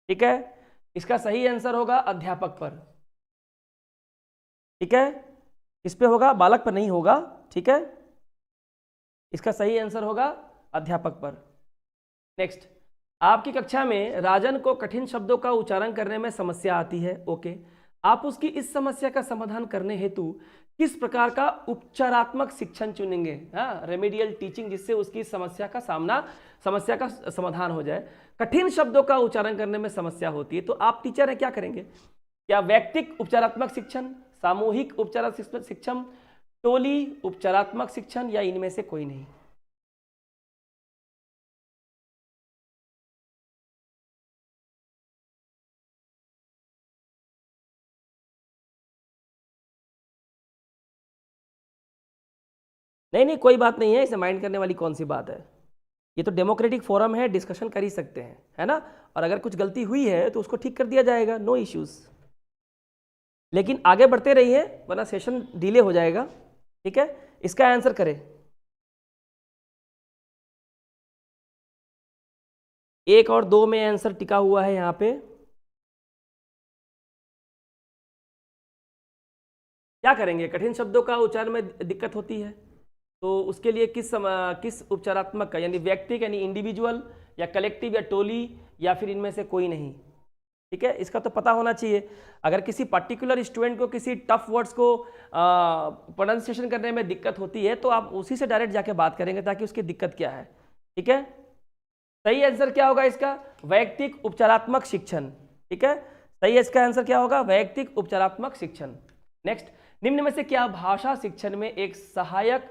ठीक है, इसका सही आंसर होगा अध्यापक पर। ठीक है, इस पे होगा, बालक पर नहीं होगा। ठीक है, इसका सही आंसर होगा अध्यापक पर। नेक्स्ट, आपकी कक्षा में राजन को कठिन शब्दों का उच्चारण करने में समस्या आती है। ओके, आप उसकी इस समस्या का समाधान करने हेतु किस प्रकार का उपचारात्मक शिक्षण चुनेंगे? हाँ, रेमेडियल टीचिंग, जिससे उसकी समस्या का समाधान हो जाए। कठिन शब्दों का उच्चारण करने में समस्या होती है तो आप टीचर है, क्या करेंगे? क्या वैयक्तिक उपचारात्मक शिक्षण, सामूहिक उपचारात्मक शिक्षण, टोली उपचारात्मक शिक्षण, या इनमें से कोई नहीं? नहीं नहीं, कोई बात नहीं है, इसे माइंड करने वाली कौन सी बात है। ये तो डेमोक्रेटिक फोरम है, डिस्कशन कर ही सकते हैं, है ना। और अगर कुछ गलती हुई है तो उसको ठीक कर दिया जाएगा, नो इश्यूज। लेकिन आगे बढ़ते रहिए वरना सेशन डिले हो जाएगा। ठीक है, इसका आंसर करें। 1 और 2 में आंसर टिका हुआ है यहाँ पे। क्या करेंगे? कठिन शब्दों का उच्चारण में दिक्कत होती है तो उसके लिए किस उपचारात्मक का, यानी व्यक्तिक यानी इंडिविजुअल, या कलेक्टिव, या टोली, या फिर इनमें से कोई नहीं? ठीक है, इसका तो पता होना चाहिए। अगर किसी पर्टिकुलर स्टूडेंट को किसी टफ वर्ड्स को प्रोनाउंसिएशन करने में दिक्कत होती है तो आप उसी से डायरेक्ट जाके बात करेंगे ताकि उसकी दिक्कत क्या है। ठीक है, सही आंसर क्या होगा इसका? वैयक्तिक उपचारात्मक शिक्षण। ठीक है, सही है, इसका आंसर क्या होगा? वैयक्तिक उपचारात्मक शिक्षण। नेक्स्ट, निम्न में से क्या भाषा शिक्षण में एक सहायक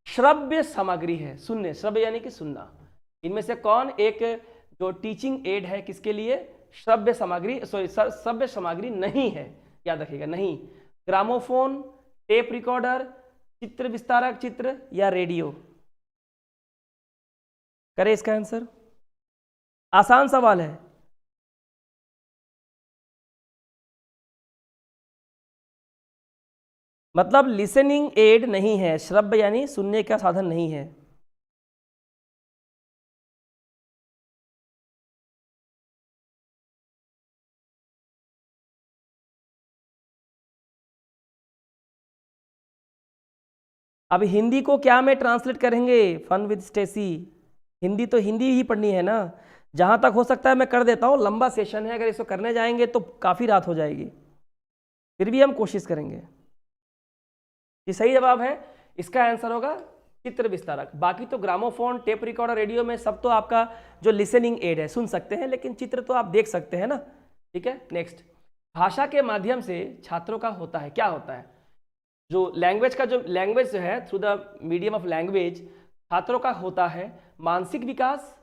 श्रव्य सामग्री है? सुनने, श्रव्य यानी कि सुनना। इनमें से कौन एक जो टीचिंग एड है किसके लिए? श्रव्य सामग्री, सॉरी श्रव्य सामग्री नहीं है, याद रखिएगा, नहीं। ग्रामोफोन, टेप रिकॉर्डर, चित्र विस्तारक चित्र, या रेडियो? करें इसका आंसर, आसान सवाल है। मतलब लिसनिंग एड नहीं है, श्रव्य यानी सुनने का साधन नहीं है। अब हिंदी को क्या में ट्रांसलेट करेंगे फन विद स्टेसी? हिंदी तो हिंदी ही पढ़नी है ना। जहां तक हो सकता है मैं कर देता हूं, लंबा सेशन है, अगर इसको करने जाएंगे तो काफ़ी रात हो जाएगी, फिर भी हम कोशिश करेंगे। ये सही जवाब है, इसका आंसर होगा चित्र विस्तारक। बाकी तो ग्रामोफोन, टेप रिकॉर्डर, रेडियो में सब तो आपका जो लिसनिंग एड है सुन सकते हैं, लेकिन चित्र तो आप देख सकते हैं ना। ठीक है, नेक्स्ट। भाषा के माध्यम से छात्रों का होता है, क्या होता है? जो लैंग्वेज का, जो लैंग्वेज जो है, through the medium of language छात्रों का होता है मानसिक विकास,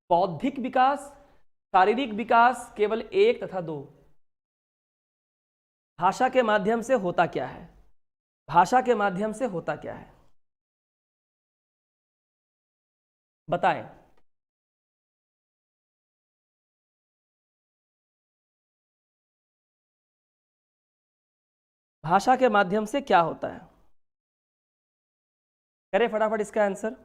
बौद्धिक विकास, शारीरिक विकास, केवल एक तथा दो। भाषा के माध्यम से होता क्या है? भाषा के माध्यम से होता क्या है, बताएं। भाषा के माध्यम से क्या होता है, करें फटाफट इसका आंसर।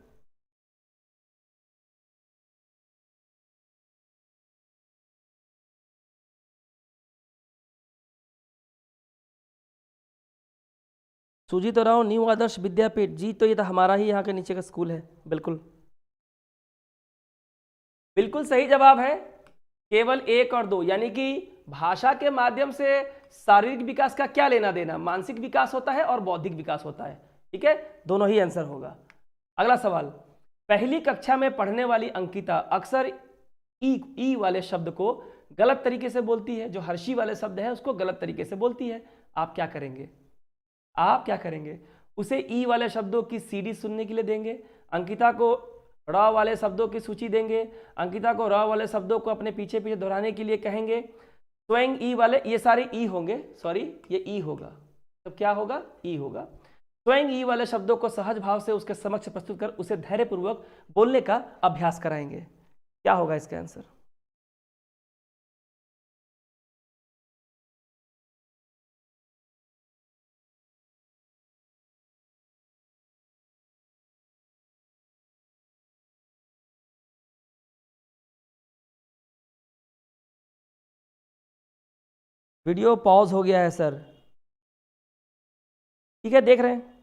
सूजी तो रहा हूँ, न्यू आदर्श विद्यापीठ जी, तो ये तो हमारा ही यहाँ के नीचे का स्कूल है। बिल्कुल बिल्कुल सही जवाब है, केवल एक और दो। यानी कि भाषा के माध्यम से शारीरिक विकास का क्या लेना देना, मानसिक विकास होता है और बौद्धिक विकास होता है। ठीक है, दोनों ही आंसर होगा। अगला सवाल। पहली कक्षा में पढ़ने वाली अंकिता अक्सर ई वाले शब्द को गलत तरीके से बोलती है, जो हर्षी वाले शब्द है उसको गलत तरीके से बोलती है। आप क्या करेंगे? आप क्या करेंगे? उसे ई वाले शब्दों की सीडी सुनने के लिए देंगे, अंकिता को र वाले शब्दों की सूची देंगे, अंकिता को र वाले शब्दों को अपने पीछे पीछे दोहराने के लिए कहेंगे, स्वयं ई वाले, ये सारे ई होंगे, सॉरी ये ई होगा, तो क्या होगा? ई होगा। स्वयं ई वाले शब्दों को सहज भाव से उसके समक्ष प्रस्तुत कर उसे धैर्यपूर्वक बोलने का अभ्यास कराएंगे। क्या होगा इसका आंसर? वीडियो पॉज हो गया है सर। ठीक है, देख रहे हैं।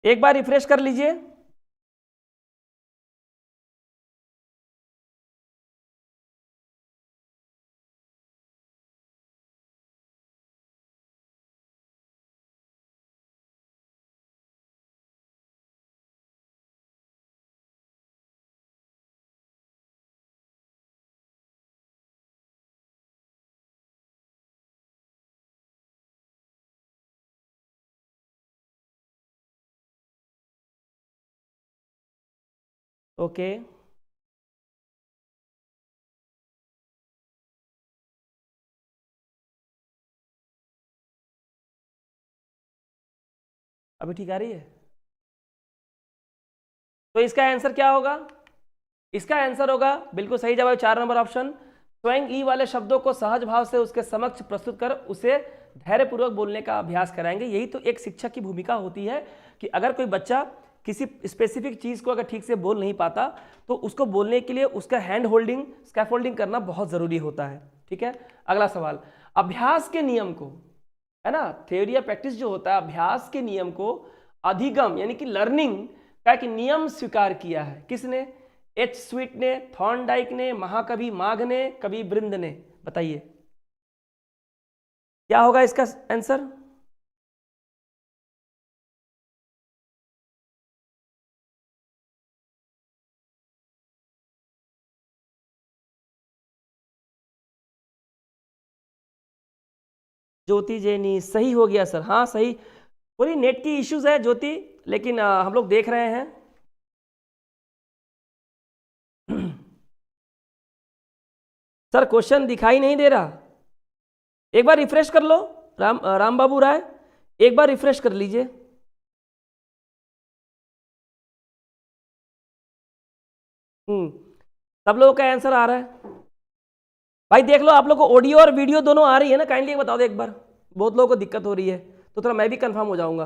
एक बार रिफ्रेश कर लीजिए। ओके, अभी ठीक आ रही है? तो इसका आंसर क्या होगा? इसका आंसर होगा बिल्कुल सही जवाब, 4 नंबर ऑप्शन। स्वयं ई वाले शब्दों को सहज भाव से उसके समक्ष प्रस्तुत कर उसे धैर्यपूर्वक बोलने का अभ्यास कराएंगे। यही तो एक शिक्षक की भूमिका होती है कि अगर कोई बच्चा किसी स्पेसिफिक चीज़ को अगर ठीक से बोल नहीं पाता तो उसको बोलने के लिए उसका हैंड होल्डिंग, स्कैफोल्डिंग करना बहुत ज़रूरी होता है। ठीक है, अगला सवाल। अभ्यास के नियम को, है ना, थ्योरी या प्रैक्टिस जो होता है, अभ्यास के नियम को अधिगम यानी कि लर्निंग का एक नियम स्वीकार किया है किसने? एच स्वीट ने, थॉर्नडाइक ने, महाकवि माघ ने, कवि बृंद ने। बताइए क्या होगा इसका आंसर? ज्योति जैनी, सही हो गया सर। हाँ सही, पूरी नेट की इश्यूज है ज्योति, लेकिन हम लोग देख रहे हैं। सर क्वेश्चन दिखाई नहीं दे रहा, एक बार रिफ्रेश कर लो। राम बाबू राय, एक बार रिफ्रेश कर लीजिए। सब लोगों का आंसर आ रहा है भाई? देख लो, आप लोग को ऑडियो और वीडियो दोनों आ रही है ना? काइंडली बता दो एक बार, बहुत लोगों को दिक्कत हो रही है तो थोड़ा मैं भी कंफर्म हो जाऊंगा।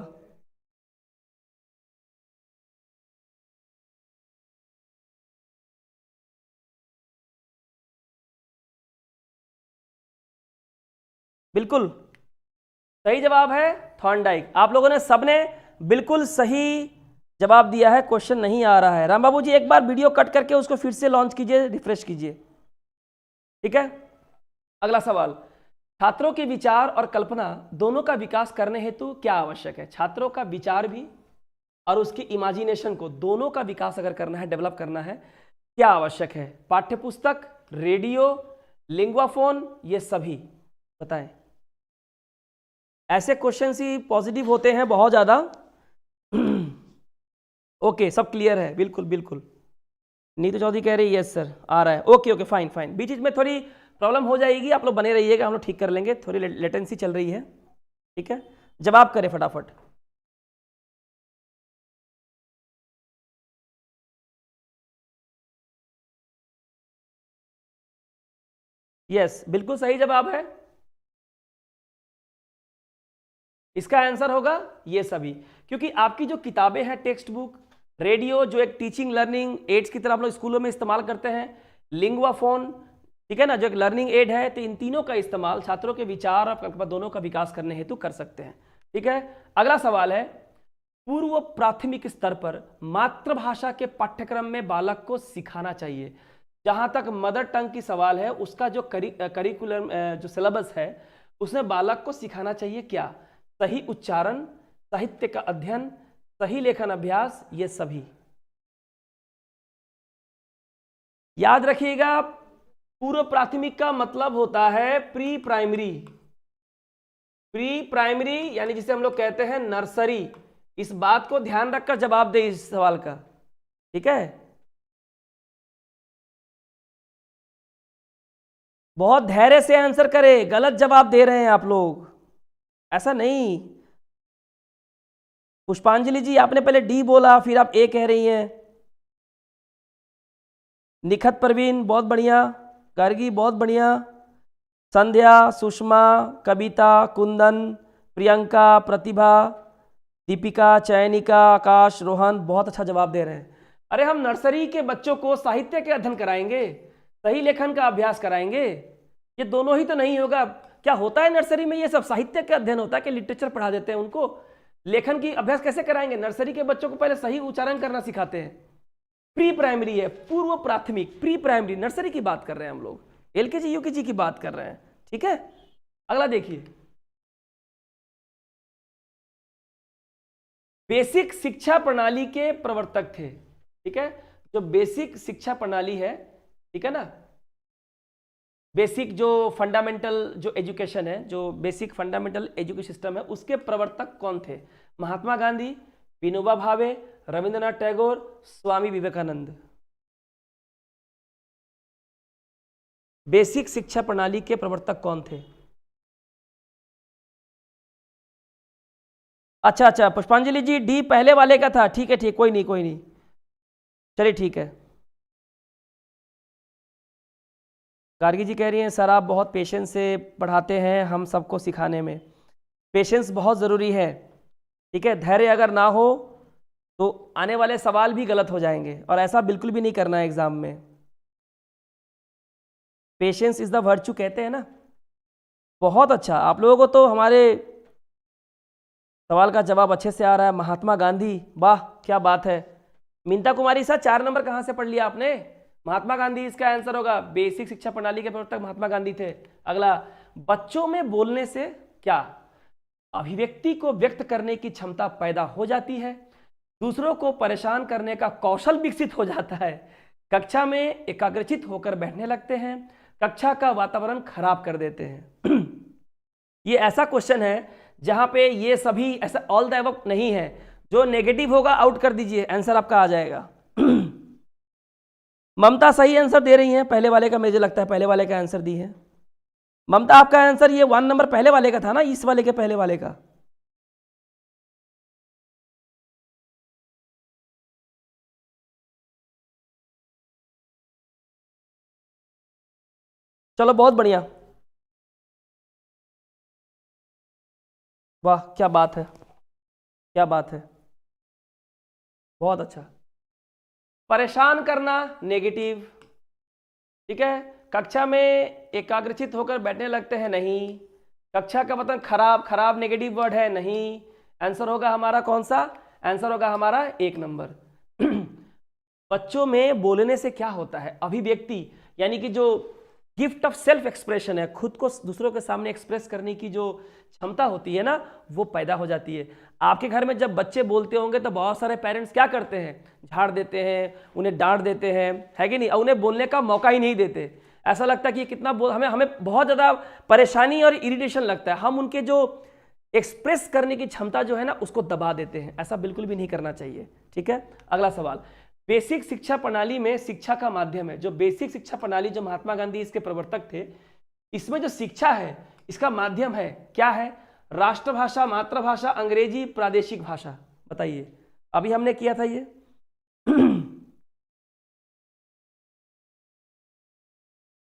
बिल्कुल सही जवाब है थॉर्नडाइक। आप लोगों ने सबने बिल्कुल सही जवाब दिया है। क्वेश्चन नहीं आ रहा है। राम बाबू जी एक बार वीडियो कट करके उसको फिर से लॉन्च कीजिए, रिफ्रेश कीजिए, ठीक है। अगला सवाल, छात्रों के विचार और कल्पना दोनों का विकास करने हेतु क्या आवश्यक है? छात्रों का विचार भी और उसकी इमेजिनेशन को दोनों का विकास अगर करना है, डेवलप करना है, क्या आवश्यक है? पाठ्यपुस्तक, रेडियो, लिंग्वाफोन, ये सभी बताएं। ऐसे क्वेश्चन ही पॉजिटिव होते हैं बहुत ज्यादा। ओके सब क्लियर है, बिल्कुल बिल्कुल। नीतू चौधरी कह रही है यस सर आ रहा है। ओके ओके फाइन फाइन, बीच बीच में थोड़ी प्रॉब्लम हो जाएगी, आप लोग बने रहिएगा, हम लोग ठीक कर लेंगे। थोड़ी लेटेंसी चल रही है, ठीक है। जवाब करें फटाफट। यस बिल्कुल सही जवाब है। इसका आंसर होगा ये सभी, क्योंकि आपकी जो किताबें हैं, टेक्स्ट बुक, रेडियो जो एक टीचिंग लर्निंग एड्स की तरह आप लोग स्कूलों में इस्तेमाल करते हैं, लिंगुआ फोन, ठीक है ना, जो एक लर्निंग एड है, तो इन तीनों का इस्तेमाल छात्रों के विचार और कल्पना दोनों का विकास करने हेतु कर सकते हैं, ठीक है। अगला सवाल है, पूर्व प्राथमिक स्तर पर मातृभाषा के पाठ्यक्रम में बालक को सिखाना चाहिए। जहां तक मदर टंग की सवाल है, उसका जो करिकुलम जो सिलेबस है, उसमें बालक को सिखाना चाहिए क्या? सही उच्चारण, साहित्य का अध्ययन, सही लेखन अभ्यास, ये सभी। याद रखिएगा, पूर्व प्राथमिक का मतलब होता है प्री प्राइमरी। प्री प्राइमरी यानी जिसे हम लोग कहते हैं नर्सरी। इस बात को ध्यान रखकर जवाब दे इस सवाल का, ठीक है। बहुत धैर्य से आंसर करें, गलत जवाब दे रहे हैं आप लोग, ऐसा नहीं। पुष्पांजलि जी आपने पहले डी बोला, फिर आप ए कह रही हैं। निखत परवीन बहुत बढ़िया, गार्गी बहुत बढ़िया, संध्या, सुषमा, कविता, कुंदन, प्रियंका, प्रतिभा, दीपिका, चयनिका, आकाश, रोहन बहुत अच्छा जवाब दे रहे हैं। अरे हम नर्सरी के बच्चों को साहित्य के अध्ययन कराएंगे, सही लेखन का अभ्यास कराएंगे, ये दोनों ही तो नहीं होगा। क्या होता है नर्सरी में? ये सब साहित्य का अध्ययन होता है कि लिटरेचर पढ़ा देते हैं उनको? लेखन की अभ्यास कैसे कराएंगे? नर्सरी के बच्चों को पहले सही उच्चारण करना सिखाते हैं। प्री प्राइमरी है, पूर्व प्राथमिक, प्री प्राइमरी, नर्सरी की बात कर रहे हैं हम लोग, एलकेजी यूकेजी की बात कर रहे हैं, ठीक है। अगला देखिए, बेसिक शिक्षा प्रणाली के प्रवर्तक थे, ठीक है। जो बेसिक शिक्षा प्रणाली है, ठीक है ना, बेसिक जो फंडामेंटल जो एजुकेशन है, जो बेसिक फंडामेंटल एजुकेशन सिस्टम है, उसके प्रवर्तक कौन थे? महात्मा गांधी, विनोबा भावे, रविंद्रनाथ टैगोर, स्वामी विवेकानंद। बेसिक शिक्षा प्रणाली के प्रवर्तक कौन थे? अच्छा अच्छा पुष्पांजलि जी, डी पहले वाले का था, ठीक है ठीक, कोई नहीं कोई नहीं, चलिए ठीक है। गार्गी जी कह रही हैं सर आप बहुत पेशेंस से पढ़ाते हैं हम सबको सिखाने में। पेशेंस बहुत ज़रूरी है, ठीक है। धैर्य अगर ना हो तो आने वाले सवाल भी गलत हो जाएंगे, और ऐसा बिल्कुल भी नहीं करना है एग्जाम में। पेशेंस इज द वर्च्यू कहते हैं ना। बहुत अच्छा, आप लोगों को तो हमारे सवाल का जवाब अच्छे से आ रहा है। महात्मा गांधी, वाह क्या बात है। मीनता कुमारी सर 4 नंबर कहाँ से पढ़ लिया आपने? महात्मा गांधी इसका आंसर होगा। बेसिक शिक्षा प्रणाली के प्रवर्तक महात्मा गांधी थे। अगला, बच्चों में बोलने से क्या? अभिव्यक्ति को व्यक्त करने की क्षमता पैदा हो जाती है, दूसरों को परेशान करने का कौशल विकसित हो जाता है, कक्षा में एकाग्रचित होकर बैठने लगते हैं, कक्षा का वातावरण खराब कर देते हैं। ये ऐसा क्वेश्चन है जहां पे ये सभी ऐसा ऑल द अबव नहीं है। जो नेगेटिव होगा आउट कर दीजिए, आंसर आपका आ जाएगा। ममता सही आंसर दे रही हैं, पहले वाले का मुझे लगता है पहले वाले का आंसर दी है। ममता आपका आंसर ये 1 नंबर पहले वाले का था ना, इस वाले के पहले वाले का। चलो बहुत बढ़िया, वाह क्या बात है, क्या बात है, बहुत अच्छा। परेशान करना नेगेटिव, ठीक है। कक्षा में एकाग्रचित होकर बैठने लगते हैं, नहीं। कक्षा का मतलब खराब, खराब नेगेटिव वर्ड है, नहीं। आंसर होगा हमारा कौन सा, आंसर होगा हमारा 1 नंबर। बच्चों में बोलने से क्या होता है, अभिव्यक्ति, यानी कि जो गिफ्ट ऑफ सेल्फ एक्सप्रेशन है, खुद को दूसरों के सामने एक्सप्रेस करने की जो क्षमता होती है ना, वो पैदा हो जाती है। आपके घर में जब बच्चे बोलते होंगे तो बहुत सारे पेरेंट्स क्या करते हैं, झाड़ देते हैं, उन्हें डांट देते हैं, है कि नहीं, और उन्हें बोलने का मौका ही नहीं देते। ऐसा लगता है कि कितना हमें हमें बहुत ज़्यादा परेशानी और इरिटेशन लगता है, हम उनके जो एक्सप्रेस करने की क्षमता जो है ना उसको दबा देते हैं। ऐसा बिल्कुल भी नहीं करना चाहिए, ठीक है। अगला सवाल, बेसिक शिक्षा प्रणाली में शिक्षा का माध्यम है, जो बेसिक शिक्षा प्रणाली जो महात्मा गांधी इसके प्रवर्तक थे, इसमें जो शिक्षा है इसका माध्यम है, क्या है, राष्ट्रभाषा, मातृभाषा, अंग्रेजी, प्रादेशिक भाषा, बताइए। अभी हमने किया था ये।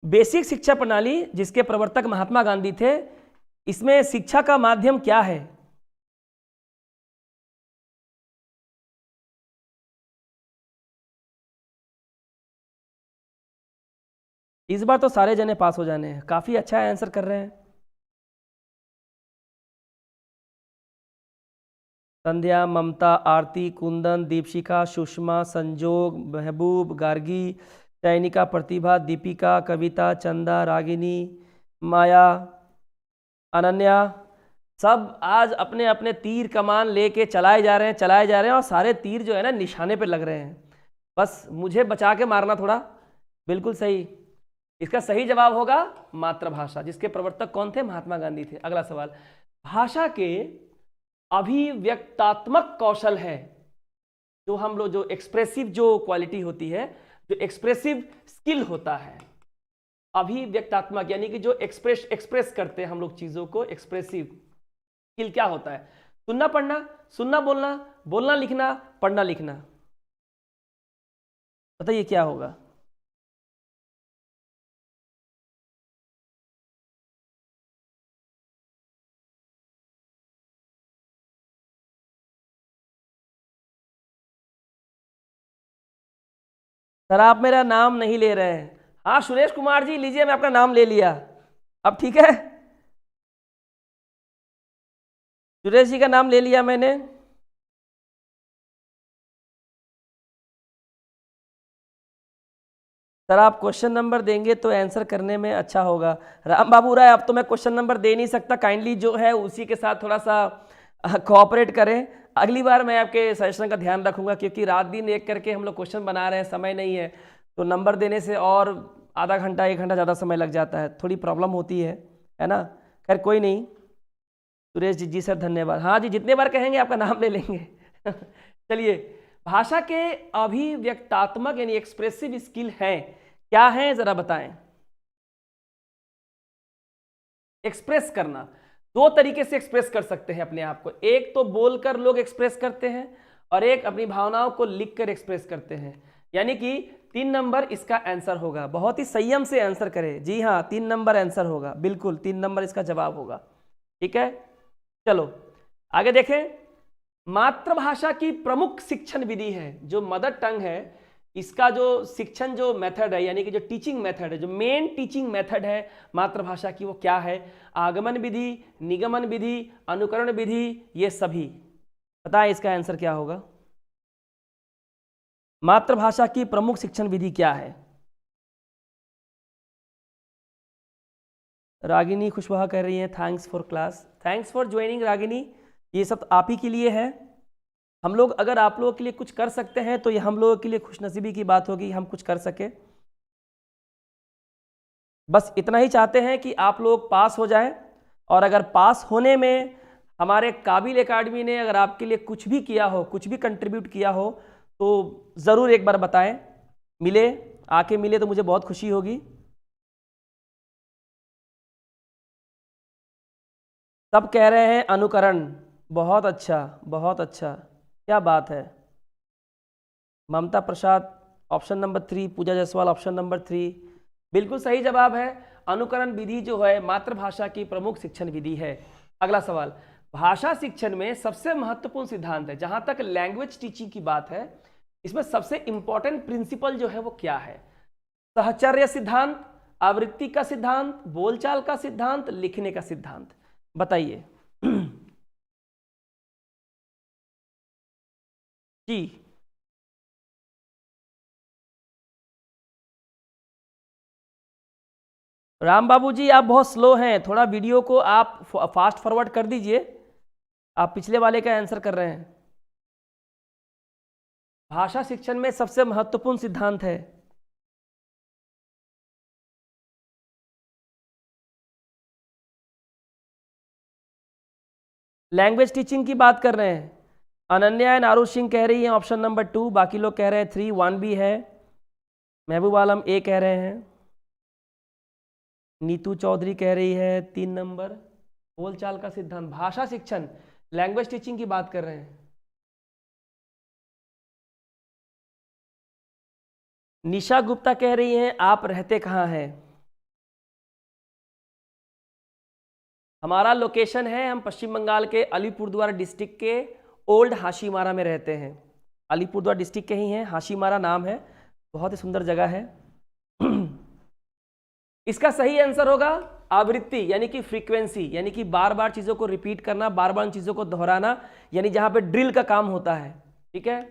बेसिक शिक्षा प्रणाली जिसके प्रवर्तक महात्मा गांधी थे, इसमें शिक्षा का माध्यम क्या है? इस बार तो सारे जने पास हो जाने हैं, काफी अच्छा आंसर कर रहे हैं। संध्या, ममता, आरती, कुंदन, दीपशिखा, सुषमा, संजोग, महबूब, गार्गी, चयनिका, प्रतिभा, दीपिका, कविता, चंदा, रागिनी, माया, अनन्या, सब आज अपने अपने तीर कमान लेके चलाए जा रहे हैं, चलाए जा रहे हैं, और सारे तीर जो है ना निशाने पे लग रहे हैं। बस मुझे बचा के मारना थोड़ा। बिल्कुल सही, इसका सही जवाब होगा मातृभाषा, जिसके प्रवर्तक कौन थे, महात्मा गांधी थे। अगला सवाल, भाषा के अभिव्यक्तात्मक कौशल है, जो हम लोग जो एक्सप्रेसिव जो क्वालिटी होती है, जो एक्सप्रेसिव स्किल होता है, अभिव्यक्तात्मक यानी कि जो एक्सप्रेस करते हैं हम लोग चीजों को, एक्सप्रेसिव स्किल क्या होता है, सुनना पढ़ना, सुनना बोलना, बोलना लिखना, पढ़ना लिखना, बताइए क्या होगा। सर आप मेरा नाम नहीं ले रहे हैं। हाँ सुरेश कुमार जी लीजिए, मैं आपका नाम ले लिया, अब ठीक है, सुरेश जी का नाम ले लिया मैंने। सर आप क्वेश्चन नंबर देंगे तो आंसर करने में अच्छा होगा। राम बाबू राय, अब तो मैं क्वेश्चन नंबर दे नहीं सकता, काइंडली जो है उसी के साथ थोड़ा सा कोऑपरेट करें। अगली बार मैं आपके सजेशन का ध्यान रखूंगा, क्योंकि रात दिन एक करके हम लोग क्वेश्चन बना रहे हैं, समय नहीं है, तो नंबर देने से और आधा घंटा 1 घंटा ज़्यादा समय लग जाता है, थोड़ी प्रॉब्लम होती है ना। खैर कोई नहीं, सुरेश जी, जी सर धन्यवाद। हाँ जी, जितने बार कहेंगे आपका नाम ले लेंगे। चलिए, भाषा के अभिव्यक्तात्मक यानी एक्सप्रेसिव स्किल हैं, क्या है जरा बताएं। एक्सप्रेस करना, 2 तरीके से एक्सप्रेस कर सकते हैं अपने आप को, एक तो बोलकर लोग एक्सप्रेस करते हैं, और एक अपनी भावनाओं को लिखकर एक्सप्रेस करते हैं। यानी कि 3 नंबर इसका आंसर होगा, बहुत ही संयम से आंसर करें। जी हाँ, 3 नंबर आंसर होगा, बिल्कुल 3 नंबर इसका जवाब होगा, ठीक है। चलो आगे देखें, मातृभाषा की प्रमुख शिक्षण विधि है, जो मदर टंग है, इसका जो शिक्षण जो मेथड है, यानी कि जो टीचिंग मेथड है, जो मेन टीचिंग मेथड है मातृभाषा की, वो क्या है, आगमन विधि, निगमन विधि, अनुकरण विधि, ये सभी, बताएं इसका आंसर क्या होगा। मातृभाषा की प्रमुख शिक्षण विधि क्या है। रागिनी खुशबहा कर रही है, thanks for class, thanks for joining Ragini, ये सब आप ही के लिए है। हम लोग अगर आप लोगों के लिए कुछ कर सकते हैं तो ये हम लोगों के लिए खुशनसीबी की बात होगी, हम कुछ कर सके। बस इतना ही चाहते हैं कि आप लोग पास हो जाएं, और अगर पास होने में हमारे काबिल एकेडमी ने अगर आपके लिए कुछ भी किया हो, कुछ भी कंट्रीब्यूट किया हो, तो ज़रूर एक बार बताएं, मिले, आके मिले तो मुझे बहुत खुशी होगी। सब कह रहे हैं अनुकरण, बहुत अच्छा, बहुत अच्छा, क्या बात है। ममता प्रसाद ऑप्शन नंबर 3, पूजा जायसवाल ऑप्शन नंबर 3, बिल्कुल सही जवाब है। अनुकरण विधि जो है मातृभाषा की प्रमुख शिक्षण विधि है। अगला सवाल, भाषा शिक्षण में सबसे महत्वपूर्ण सिद्धांत है, जहां तक लैंग्वेज टीचिंग की बात है, इसमें सबसे इंपॉर्टेंट प्रिंसिपल जो है वो क्या है? सहचर्य सिद्धांत, आवृत्ति का सिद्धांत, बोलचाल का सिद्धांत, लिखने का सिद्धांत, बताइए जी। राम बाबू जी आप बहुत स्लो हैं, थोड़ा वीडियो को आप फास्ट फॉरवर्ड कर दीजिए, आप पिछले वाले का आंसर कर रहे हैं। भाषा शिक्षण में सबसे महत्वपूर्ण सिद्धांत है। लैंग्वेज टीचिंग की बात कर रहे हैं। अनन्या एंड आरुष सिंह कह रही है ऑप्शन नंबर 2, बाकी लोग कह रहे हैं 3, 1 भी है। महबूब आलम ए कह रहे हैं, नीतू चौधरी कह रही है 3 नंबर। बोलचाल का सिद्धांत, भाषा शिक्षण, लैंग्वेज टीचिंग की बात कर रहे हैं। निशा गुप्ता कह रही हैं आप रहते कहाँ हैं? हमारा लोकेशन है, हम पश्चिम बंगाल के अलीपुरद्वार डिस्ट्रिक्ट के ओल्ड हाशीमारा में रहते हैं। अलीपुरद्वार डिस्ट्रिक्ट के ही हैं, हाशीमारा नाम है, बहुत ही सुंदर जगह है। इसका सही आंसर होगा आवृत्ति, यानी कि फ्रीक्वेंसी, यानी कि बार बार चीजों को रिपीट करना, बार बार चीजों को दोहराना, यानी जहां पे ड्रिल का काम होता है। ठीक है,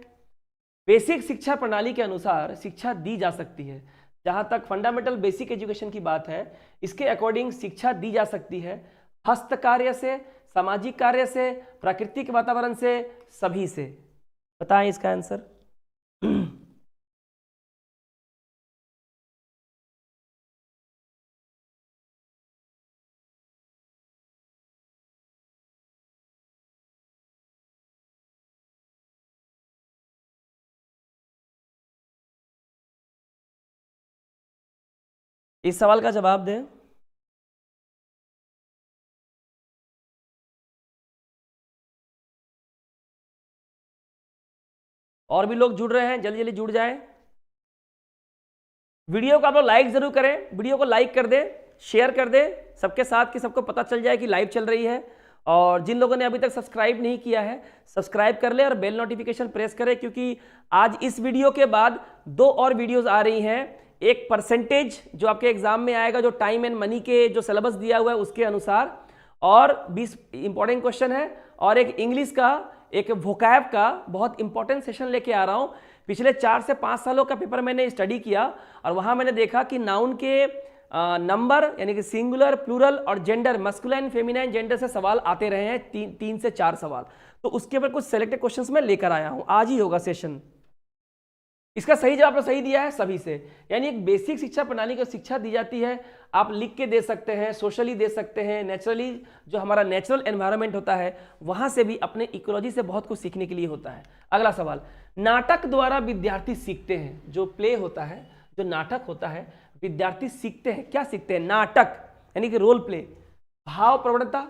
बेसिक शिक्षा प्रणाली के अनुसार शिक्षा दी जा सकती है। जहां तक फंडामेंटल बेसिक एजुकेशन की बात है, इसके अकॉर्डिंग शिक्षा दी जा सकती है हस्त कार्य से, सामाजिक कार्य से, प्राकृतिक वातावरण से, सभी से। बताएं इसका आंसर। इस सवाल का जवाब दें। और भी लोग जुड़ रहे हैं, जल्दी जल्दी जुड़ जाएं। वीडियो को आप लोग लाइक जरूर करें, वीडियो को लाइक कर दें, शेयर कर दें सबके साथ, कि सबको पता चल जाए कि लाइव चल रही है। और जिन लोगों ने अभी तक सब्सक्राइब नहीं किया है, सब्सक्राइब कर ले और बेल नोटिफिकेशन प्रेस करें, क्योंकि आज इस वीडियो के बाद 2 और वीडियोस आ रही हैं। एक परसेंटेज जो आपके एग्जाम में आएगा, जो टाइम एंड मनी के जो सिलेबस दिया हुआ है उसके अनुसार, और 20 इंपॉर्टेंट क्वेश्चन है, और एक इंग्लिश का, एक वोकैब का बहुत इंपॉर्टेंट सेशन लेके आ रहा हूं। पिछले 4 से 5 सालों का पेपर मैंने स्टडी किया, और वहां मैंने देखा कि नाउन के नंबर, यानी कि सिंगुलर, प्लूरल और जेंडर, मस्कुलाइन, फेमिनाइन, जेंडर से सवाल आते रहे हैं, 3 से 4 सवाल। तो उसके ऊपर कुछ सेलेक्टेड क्वेश्चंस मैं लेकर आया हूं, आज ही होगा सेशन। इसका सही जवाब सही दिया है सभी से, यानी एक बेसिक शिक्षा प्रणाली को शिक्षा दी जाती है। आप लिख के दे सकते हैं, सोशली दे सकते हैं, नेचुरली जो हमारा नेचुरल एनवायरनमेंट होता है वहां से भी, अपने इकोलॉजी से बहुत कुछ सीखने के लिए होता है। अगला सवाल, नाटक द्वारा विद्यार्थी सीखते हैं, जो प्ले होता है, जो नाटक होता है, विद्यार्थी सीखते हैं, क्या सीखते हैं? नाटक यानी कि रोल प्ले, भाव प्रवणता,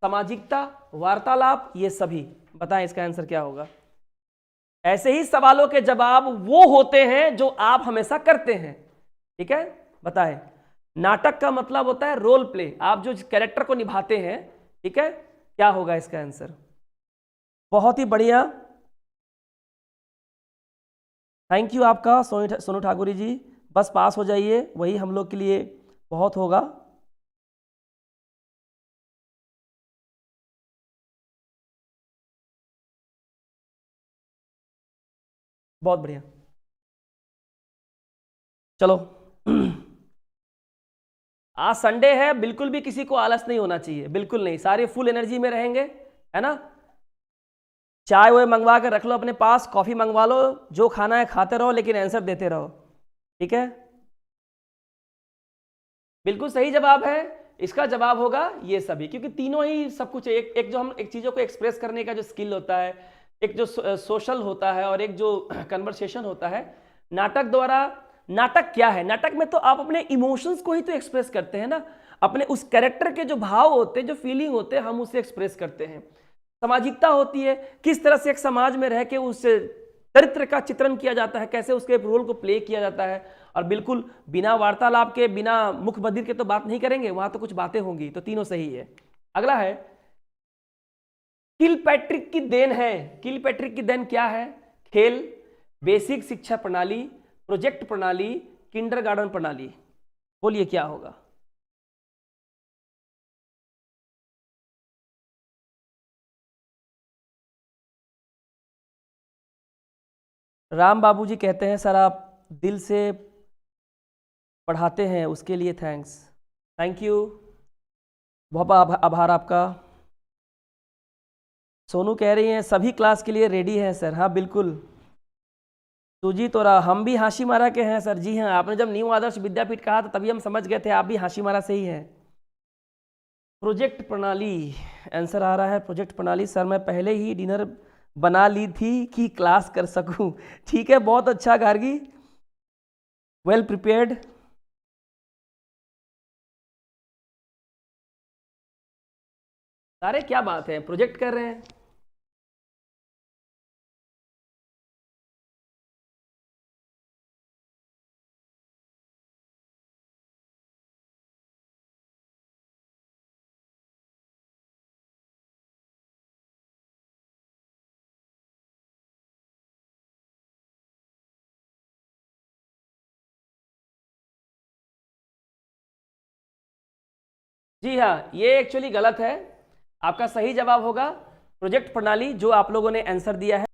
सामाजिकता, वार्तालाप, ये सभी। बताएं इसका आंसर क्या होगा। ऐसे ही सवालों के जवाब वो होते हैं जो आप हमेशा करते हैं। ठीक है, बताएं। नाटक का मतलब होता है रोल प्ले, आप जो कैरेक्टर को निभाते हैं। ठीक है, क्या होगा इसका आंसर? बहुत ही बढ़िया, थैंक यू आपका सोनू ठाकुर जी। बस पास हो जाइए, वही हम लोग के लिए बहुत होगा। बहुत बढ़िया, चलो। आज संडे है, बिल्कुल भी किसी को आलस नहीं होना चाहिए, बिल्कुल नहीं, सारे फुल एनर्जी में रहेंगे, है ना। चाय वो मंगवा के रख लो अपने पास, कॉफी मंगवा लो, जो खाना है खाते रहो, लेकिन आंसर देते रहो। ठीक है, बिल्कुल सही जवाब है। इसका जवाब होगा ये सभी, क्योंकि तीनों ही सब कुछ, एक जो हम एक चीजों को एक्सप्रेस करने का जो स्किल होता है, एक जो सोशल होता है, और एक जो कन्वर्सेशन होता है। नाटक द्वारा, नाटक क्या है? नाटक में तो आप अपने इमोशंस को ही तो एक्सप्रेस करते हैं ना, अपने उस कैरेक्टर के जो भाव होते हैं, जो फीलिंग होते हैं, हम उसे एक्सप्रेस करते हैं। सामाजिकता होती है, किस तरह से एक समाज में रह के उस चरित्र का चित्रण किया जाता है, कैसे उसके रोल को प्ले किया जाता है। और बिल्कुल बिना वार्तालाप के, बिना मुख बधिर के तो बात नहीं करेंगे, वहां तो कुछ बातें होंगी। तो तीनों सही है। अगला है किलपैट्रिक की देन है। किलपैट्रिक की देन क्या है? खेल, बेसिक शिक्षा प्रणाली, प्रोजेक्ट प्रणाली, किंडरगार्टन प्रणाली। बोलिए क्या होगा? राम बाबू जी कहते हैं सर आप दिल से पढ़ाते हैं, उसके लिए थैंक्स। थैंक यू, बहुत बहुत आभार आपका। सोनू कह रही हैं सभी क्लास के लिए रेडी हैं सर। हाँ बिल्कुल। सुजीत और हम भी हाशीमारा के हैं सर। जी हाँ, आपने जब न्यू आदर्श विद्यापीठ कहा था तभी हम समझ गए थे आप भी हाशीमारा से ही हैं। प्रोजेक्ट प्रणाली आंसर आ रहा है। प्रोजेक्ट प्रणाली सर मैं पहले ही डिनर बना ली थी कि क्लास कर सकूं। ठीक है, बहुत अच्छा गार्गी, वेल प्रिपेयर्ड। सारे क्या बात है, प्रोजेक्ट कर रहे हैं। जी हाँ, ये एक्चुअली गलत है। आपका सही जवाब होगा प्रोजेक्ट प्रणाली, जो आप लोगों ने आंसर दिया है।